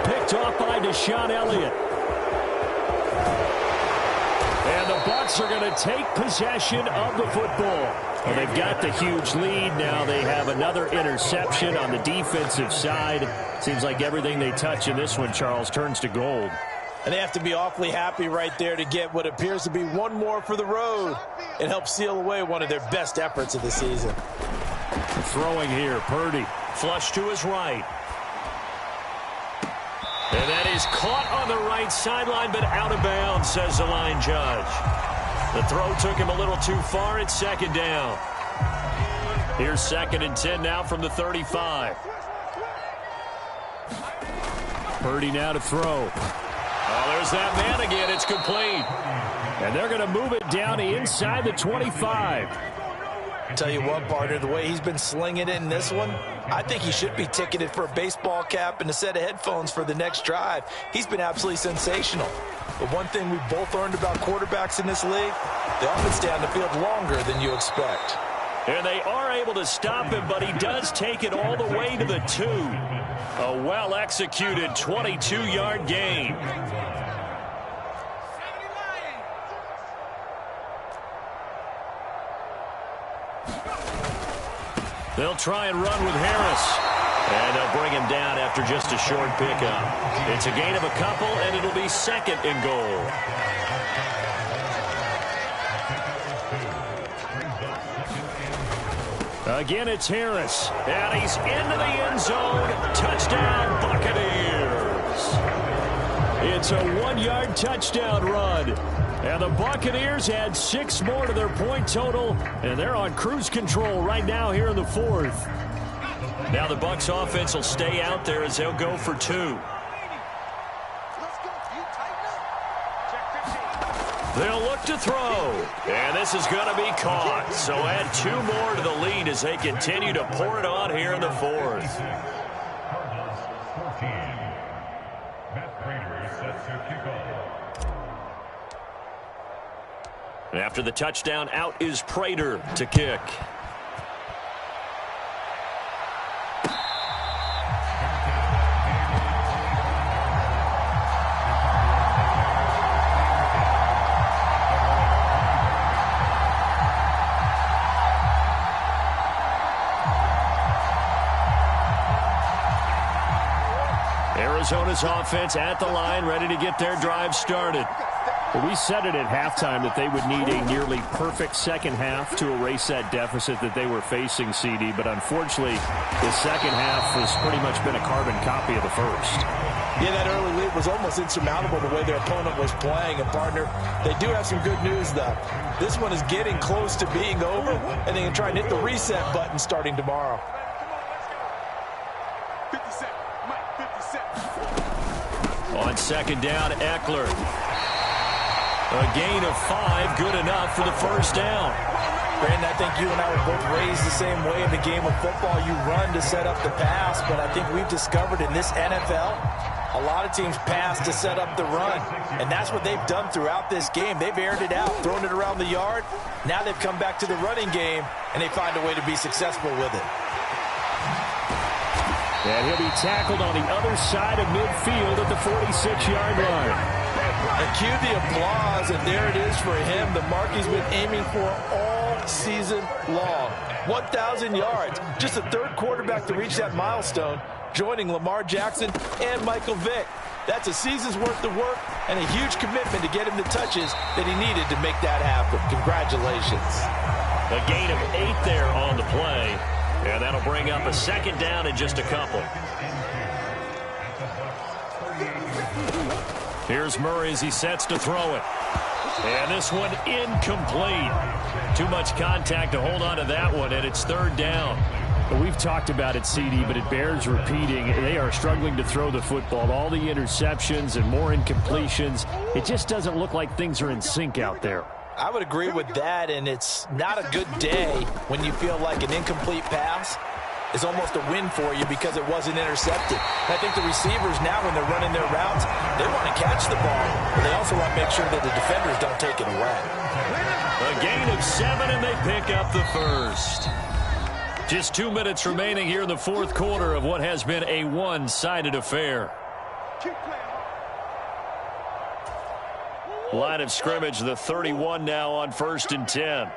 Speaker 6: Picked off by Deshaun Elliott. And the Bucs are going to take possession of the football. Well, they've got the huge lead. Now they have another interception on the defensive side. Seems like everything they touch in this one, Charles, turns to gold.
Speaker 7: And they have to be awfully happy right there to get what appears to be one more for the road and help seal away one of their best efforts of the season.
Speaker 6: Throwing here, Purdy. Flush to his right. And that is caught on the right sideline, but out of bounds, says the line judge. The throw took him a little too far. It's 2nd down. Here's 2nd and 10 now from the 35. Purdy now to throw. Oh, there's that man again. It's complete. And they're going to move it down inside the 25.
Speaker 7: Tell you what, partner, the way he's been slinging it in this one, I think he should be ticketed for a baseball cap and a set of headphones for the next drive. He's been absolutely sensational. But one thing we've both learned about quarterbacks in this league, they often stay on the field longer than you expect.
Speaker 6: And they are able to stop him, but he does take it all the way to the 2. A well-executed 22-yard gain. They'll try and run with Harris. And they'll bring him down after just a short pickup. It's a gain of a couple, and it'll be 2nd and goal. Again, it's Harris. And he's into the end zone. Touchdown, Buccaneers. It's a 1-yard touchdown run. And the Buccaneers add 6 more to their point total, and they're on cruise control right now here in the 4th. Now the Bucs offense will stay out there as they'll go for 2. They'll look to throw, and this is going to be caught. So add 2 more to the lead as they continue to pour it on here in the 4th. After the touchdown, out is Prater to kick. Arizona's offense at the line, ready to get their drive started. Well, we said it at halftime that they would need a nearly perfect second half to erase that deficit that they were facing, CD. But unfortunately, the second half has pretty much been a carbon copy of the first.
Speaker 7: Yeah, that early lead was almost insurmountable the way their opponent was playing. And, partner, they do have some good news, though. This one is getting close to being over, and they can try and hit the reset button starting tomorrow.
Speaker 8: 50 cent. Mike, 50 cent.
Speaker 6: On 2nd down, Eckler. A gain of 5, good enough for the first down.
Speaker 7: Brandon, I think you and I were both raised the same way in the game of football. You run to set up the pass, but I think we've discovered in this NFL, a lot of teams pass to set up the run, and that's what they've done throughout this game. They've aired it out, thrown it around the yard. Now they've come back to the running game, and they find a way to be successful with it.
Speaker 6: And he'll be tackled on the other side of midfield at the 46-yard line.
Speaker 7: And cue the applause, and there it is for him. The mark he's been aiming for all season long. 1,000 yards. Just the third quarterback to reach that milestone, joining Lamar Jackson and Michael Vick. That's a season's worth of work and a huge commitment to get him the touches that he needed to make that happen. Congratulations.
Speaker 6: A gain of 8 there on the play, and that'll bring up a second down in just a couple. Here's Murray as he sets to throw it. And this one incomplete. Too much contact to hold on to that one, and it's third down. We've talked about it, CD, but it bears repeating. They are struggling to throw the football. All the interceptions and more incompletions. It just doesn't look like things are in sync out there.
Speaker 7: I would agree with that, and it's not a good day when you feel like an incomplete pass is almost a win for you because it wasn't intercepted. And I think the receivers now, when they're running their routes, they want to catch the ball, but they also want to make sure that the defenders don't take it away.
Speaker 6: A gain of 7, and they pick up the first. Just 2 minutes remaining here in the fourth quarter of what has been a one-sided affair. Line of scrimmage, the 31 now on 1st and 10.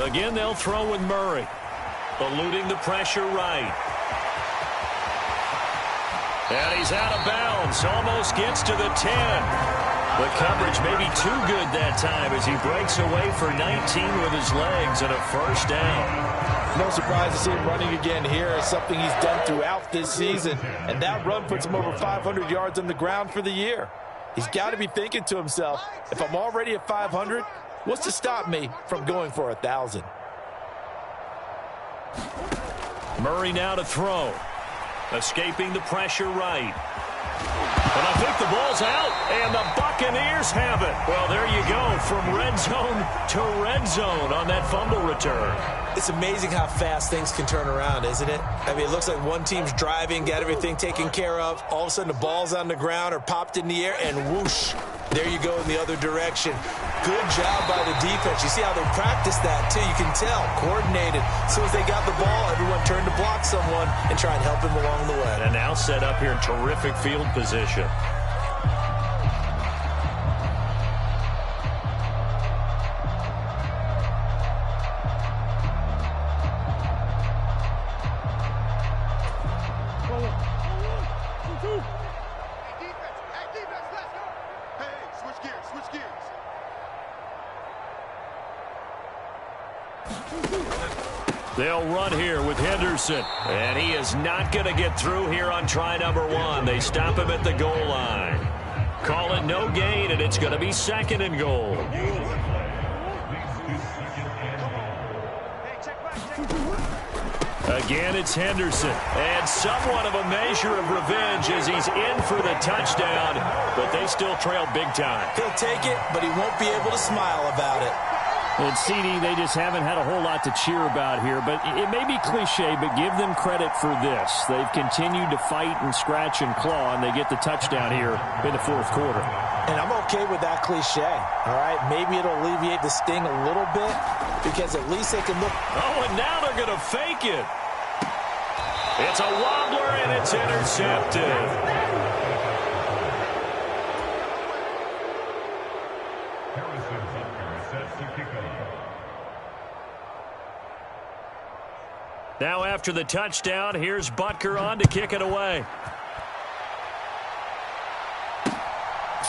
Speaker 6: Again, they'll throw with Murray. Eluding the pressure right. And he's out of bounds. Almost gets to the 10. The coverage may be too good that time as he breaks away for 19 with his legs and a first down.
Speaker 7: No surprise to see him running again here. It's something he's done throughout this season. And that run puts him over 500 yards on the ground for the year. He's got to be thinking to himself, if I'm already at 500, what's to stop me from going for 1,000?
Speaker 6: Murray now to throw. Escaping the pressure right. And I think the ball's out, and the Buccaneers have it. Well, there you go, from red zone to red zone on that fumble return.
Speaker 7: It's amazing how fast things can turn around, isn't it? I mean, it looks like one team's driving, got everything taken care of. All of a sudden, the ball's on the ground or popped in the air, and whoosh, there you go in the other direction. Good job by the defense. You see how they practice that, too. You can tell, coordinated. As soon as they got the ball, everyone turned to block someone and try and help him along the way.
Speaker 6: And now set up here in terrific field position. They'll run here with Henderson. And he is not going to get through here on try number 1. They stop him at the goal line. Call it no gain, and it's going to be 2nd and goal. Again, it's Henderson. And somewhat of a measure of revenge as he's in for the touchdown. But they still trail big time.
Speaker 7: He'll take it, but he won't be able to smile about it.
Speaker 6: And CD, they just haven't had a whole lot to cheer about here. But it may be cliche, but give them credit for this. They've continued to fight and scratch and claw, and they get the touchdown here in the fourth quarter.
Speaker 7: And I'm okay with that cliche, all right? Maybe it'll alleviate the sting a little bit because at least they can look.
Speaker 6: Oh, and now they're going to fake it. It's a wobbler, and it's intercepted. Now after the touchdown, here's Butker on to kick it away.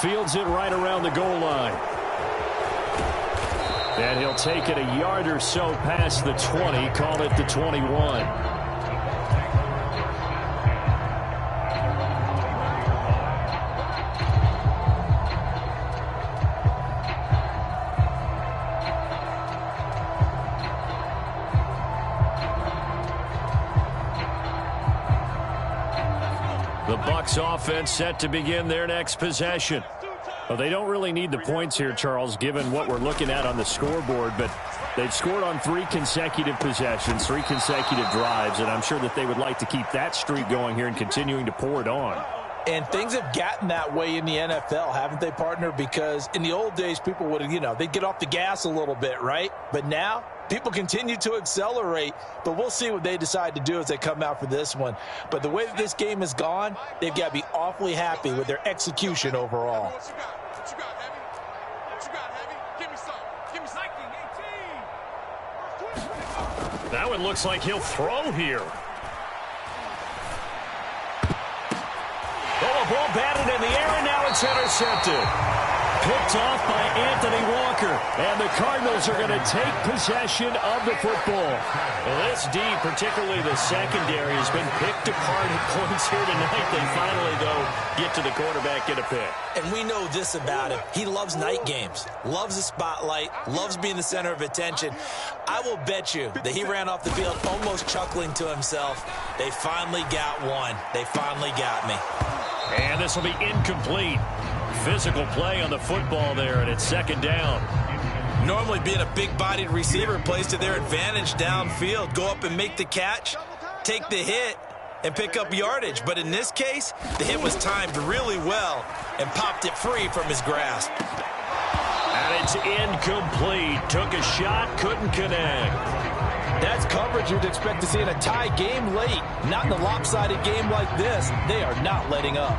Speaker 6: Fields it right around the goal line. And he'll take it a yard or so past the 20, call it the 21. The Bucs offense set to begin their next possession. Well, they don't really need the points here, Charles, given what we're looking at on the scoreboard, but they've scored on 3 consecutive possessions, 3 consecutive drives, and I'm sure that they would like to keep that streak going here and continuing to pour it on.
Speaker 7: And things have gotten that way in the NFL, haven't they, partner? Because in the old days, people would, they'd get off the gas a little bit, right? But now, people continue to accelerate. But we'll see what they decide to do as they come out for this one. But the way that this game has gone, they've got to be awfully happy with their execution overall.
Speaker 8: What you got, Heavy? What you got, Heavy? Give me some. Give me some. 19, 18.
Speaker 6: That one looks like he'll throw here. Oh, a ball batted in the air, and now it's intercepted. Picked off by Anthony Walker, and the Cardinals are going to take possession of the football. Well, this D, particularly the secondary, has been picked apart at points here tonight. They finally, though, get to the quarterback, get a pick.
Speaker 7: And we know this about him. He loves night games, loves the spotlight, loves being the center of attention. I will bet you that he ran off the field almost chuckling to himself. They finally got one. They finally got me.
Speaker 6: And this will be incomplete. Physical play on the football there, and it's second down.
Speaker 7: Normally being a big-bodied receiver plays to their advantage downfield. Go up and make the catch, take the hit, and pick up yardage. But in this case, the hit was timed really well and popped it free from his grasp.
Speaker 6: And it's incomplete. Took a shot, couldn't connect.
Speaker 7: That's coverage you'd expect to see in a tie game late. Not in a lopsided game like this. They are not letting up.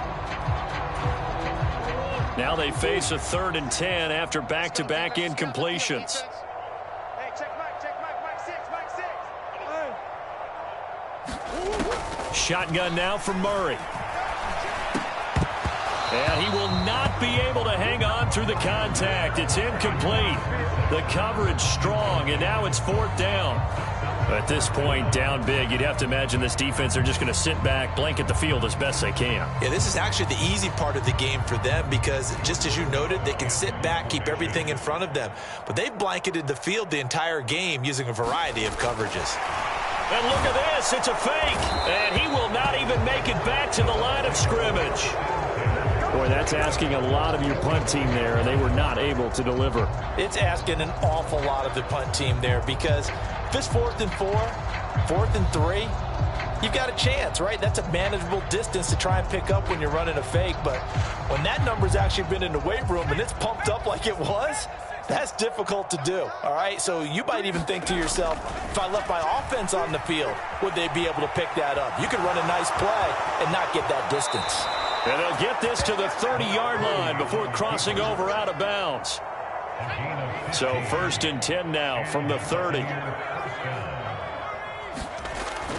Speaker 6: Now they face a 3rd and 10 after back-to-back incompletions.
Speaker 8: Hey, check Mike 6.
Speaker 6: Shotgun now for Murray. And he will not be able to hang on through the contact. It's incomplete. The coverage strong, and now it's 4th down. At this point, down big, you'd have to imagine this defense are just going to sit back, blanket the field as best they can.
Speaker 7: Yeah, this is actually the easy part of the game for them because, just as you noted, they can sit back, keep everything in front of them. But they've blanketed the field the entire game using a variety of coverages.
Speaker 6: And look at this. It's a fake. And he will not even make it back to the line of scrimmage. Boy, that's asking a lot of your punt team there, and they were not able to deliver.
Speaker 7: It's asking an awful lot of the punt team there because if it's 4th and 4, 4th and 3, you've got a chance, right? That's a manageable distance to try and pick up when you're running a fake. But when that number's actually been in the weight room and it's pumped up like it was, that's difficult to do, all right? So you might even think to yourself, if I left my offense on the field, would they be able to pick that up? You could run a nice play and not get that distance.
Speaker 6: And they'll get this to the 30-yard line before crossing over out of bounds. So 1st and 10 now from the 30.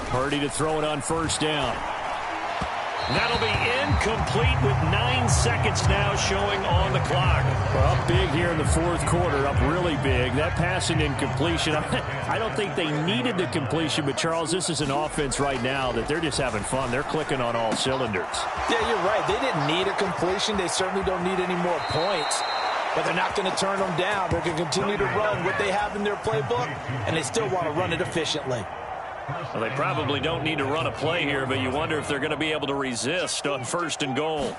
Speaker 6: Purdy to throw it on 1st down. That'll be incomplete with 9 seconds now showing on the clock. We're up big here in the 4th quarter, up really big. That pass and incompletion, I don't think they needed the completion, but Charles, this is an offense right now that they're just having fun. They're clicking on all cylinders.
Speaker 7: Yeah, you're right. They didn't need a completion. They certainly don't need any more points. But they're not going to turn them down. They're going to continue to run what they have in their playbook, and they still want to run it efficiently.
Speaker 6: Well, they probably don't need to run a play here, but you wonder if they're going to be able to resist on 1st and goal.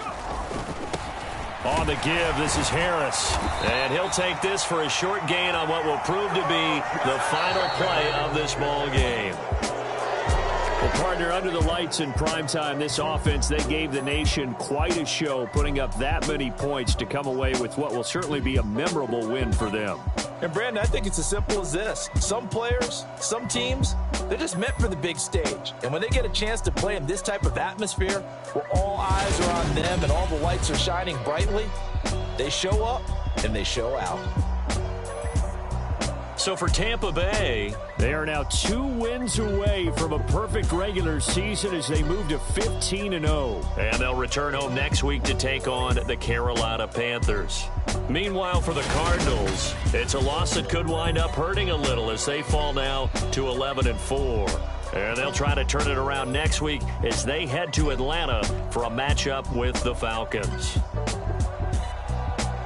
Speaker 6: On the give, this is Harris. And he'll take this for a short gain on what will prove to be the final play of this ball game. Well, partner, under the lights in primetime, this offense, they gave the nation quite a show, putting up that many points to come away with what will certainly be a memorable win for them.
Speaker 7: And, Brandon, I think it's as simple as this. Some players, some teams, they're just meant for the big stage. And when they get a chance to play in this type of atmosphere where all eyes are on them and all the lights are shining brightly, they show up and they show out.
Speaker 6: So for Tampa Bay, they are now 2 wins away from a perfect regular season as they move to 15-0. And they'll return home next week to take on the Carolina Panthers. Meanwhile, for the Cardinals, it's a loss that could wind up hurting a little as they fall now to 11-4. And they'll try to turn it around next week as they head to Atlanta for a matchup with the Falcons.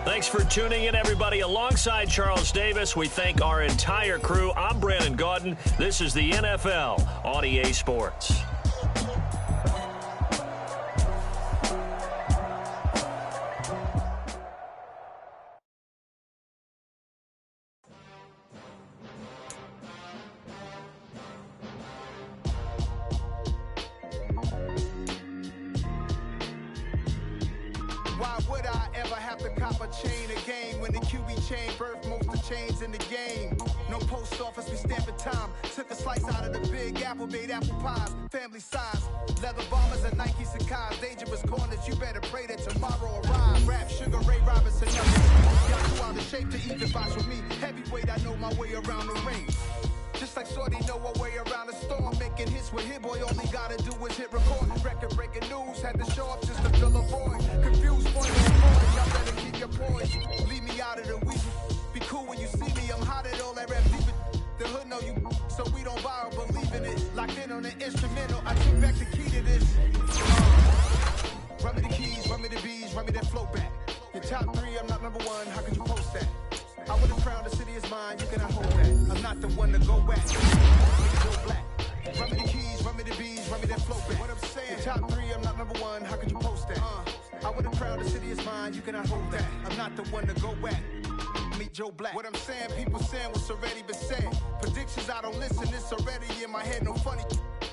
Speaker 6: Thanks for tuning in, everybody. Alongside Charles Davis, we thank our entire crew. I'm Brandon Gaudin. This is the NFL on EA Sports.
Speaker 2: Why would I ever have to cop a chain again when the QB chain birthed most of the chains in the game? No post office, we stamping time. Took a slice out of the big apple, made apple pies, family size. Leather bombers and Nike Sacai's, dangerous corners, you better pray that tomorrow arrives. Rap, Sugar Ray Robinson, y'all too out of shape to even box with me. Heavyweight, I know my way around the ring. Just like Shorty know her way around the storm. Making hits with Hit Boy, all he gotta do is hit record. Record breaking news, had to show up just to fill a void. Confused, point on point, y'all better keep your poise. Leave me out of the weasel. Be cool when you see me, I'm hot at all that rap deep. The hood know you, so we don't borrow, believe in it. Locked in on the instrumental, I took back the key to this. Run me the keys, run me the bees, run me that flow back. Your top 3, I'm not number 1, how could you post that? I would have crowned the city is mine, you cannot hold that. I'm not the one to go back. Joe Black. Run me the keys, run me the bees, run me that flow back. What I'm saying, your top 3, I'm not number 1, how could you post that? I would have crowned the city is mine, you cannot hold that. I'm not the one to go back. Meet Joe Black. What I'm saying, people saying what's already been said. Predictions, I don't listen, it's already in my head, no funny.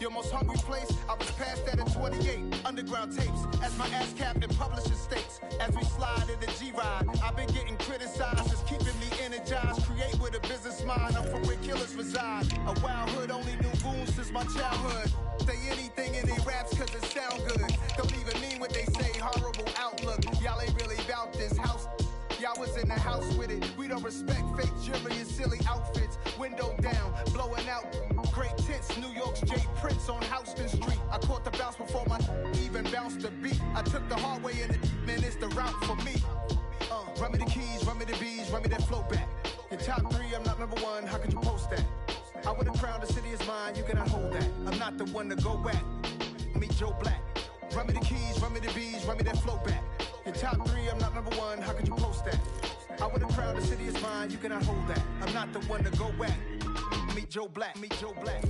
Speaker 2: Your most hungry place, I was past that at 28. Underground tapes, as my ass cap in publishing states. As we slide in the G-Ride, I've been getting criticized, it's keeping me energized. Create with a business mind, I'm from where killers reside. A wild hood, only knew goons since my childhood. Say anything in they raps cause it sound good. Don't even mean what they say, horrible outlook. Y'all ain't really about this house. Y'all was in the house with it. We don't respect fake jewelry and silly outfits. Window down, blowing out great tits. New York's J. Prince on Houston Street. I caught the bounce before my even bounced the beat. I took the hard way in it, man, it's the route for me. Run me the keys, run me the bees, run me that flow back. Your top 3, I'm not number 1, how could you post that? I would have crowned the city is mine, you cannot hold that. I'm not the one to go back. Meet Joe Black. Run me the keys, run me the bees, run me that flow back. Your top 3, I'm not number 1, how could you post that? I would have crowned the city is mine, you cannot hold that. I'm not the one to go back. Meet Joe Black, meet Joe Black.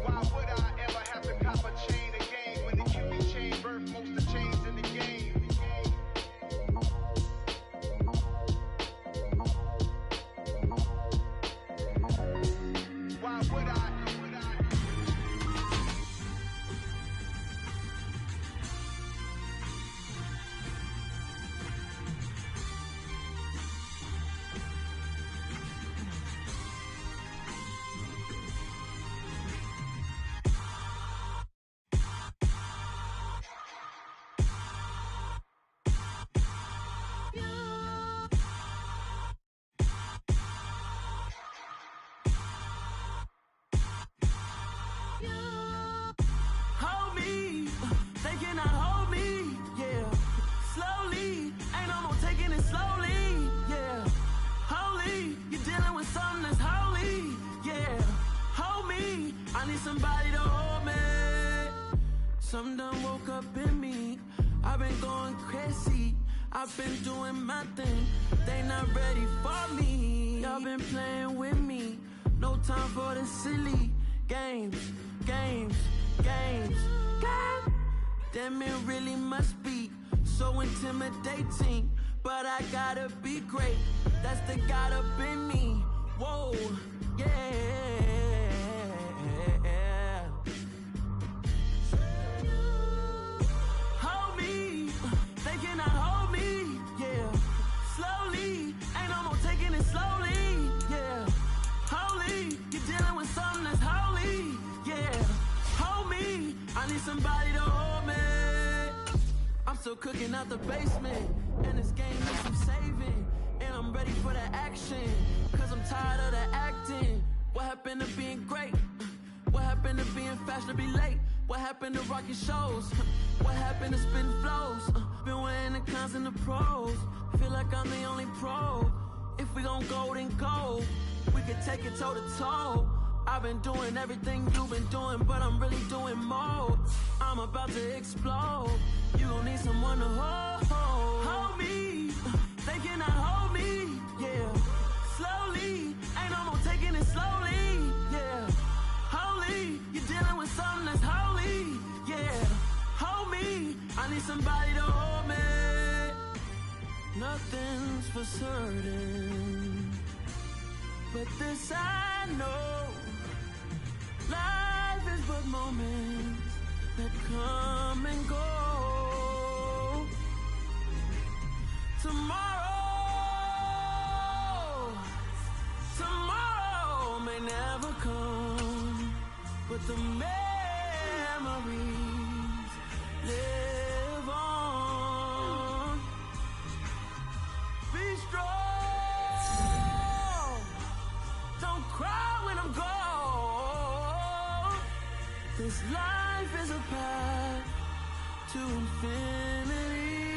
Speaker 2: Why would I ever have to cop a chain again when the QB chain birthed most of the chains in the game? Why would I?
Speaker 10: Somebody to hold me. Something done woke up in me. I've been going crazy. I've been doing my thing. They not ready for me. Y'all been playing with me. No time for the silly games. Damn, it really must be so intimidating. But I gotta be great. That's the God up in me. Whoa, yeah. Hold me, they cannot hold me, yeah. Slowly, ain't no more taking it slowly, yeah. Holy, you're dealing with something that's holy, yeah. Hold me, I need somebody to hold me. I'm still cooking out the basement, and this game needs some saving. And I'm ready for the action, cause I'm tired of the acting. What happened to being great? What happened to being fashionably late? What happened to rocking shows? What happened to spitting flows? Been wearing the cons and the pros. Feel like I'm the only pro. If we gon' go, then go. We could take it toe to toe. I've been doing everything you've been doing, but I'm really doing more. I'm about to explode. You gon' need someone to hold me. They cannot hold me, yeah. Slowly, ain't no more taking it slowly, yeah. Holy, you're dealing with something that's holy, yeah. Hold me, I need somebody to hold me. Nothing's for certain, but this I know. Life is but moments, that come and go. Tomorrow may never come, but the memories live on. Be strong, don't cry when I'm gone. This life is a path to infinity.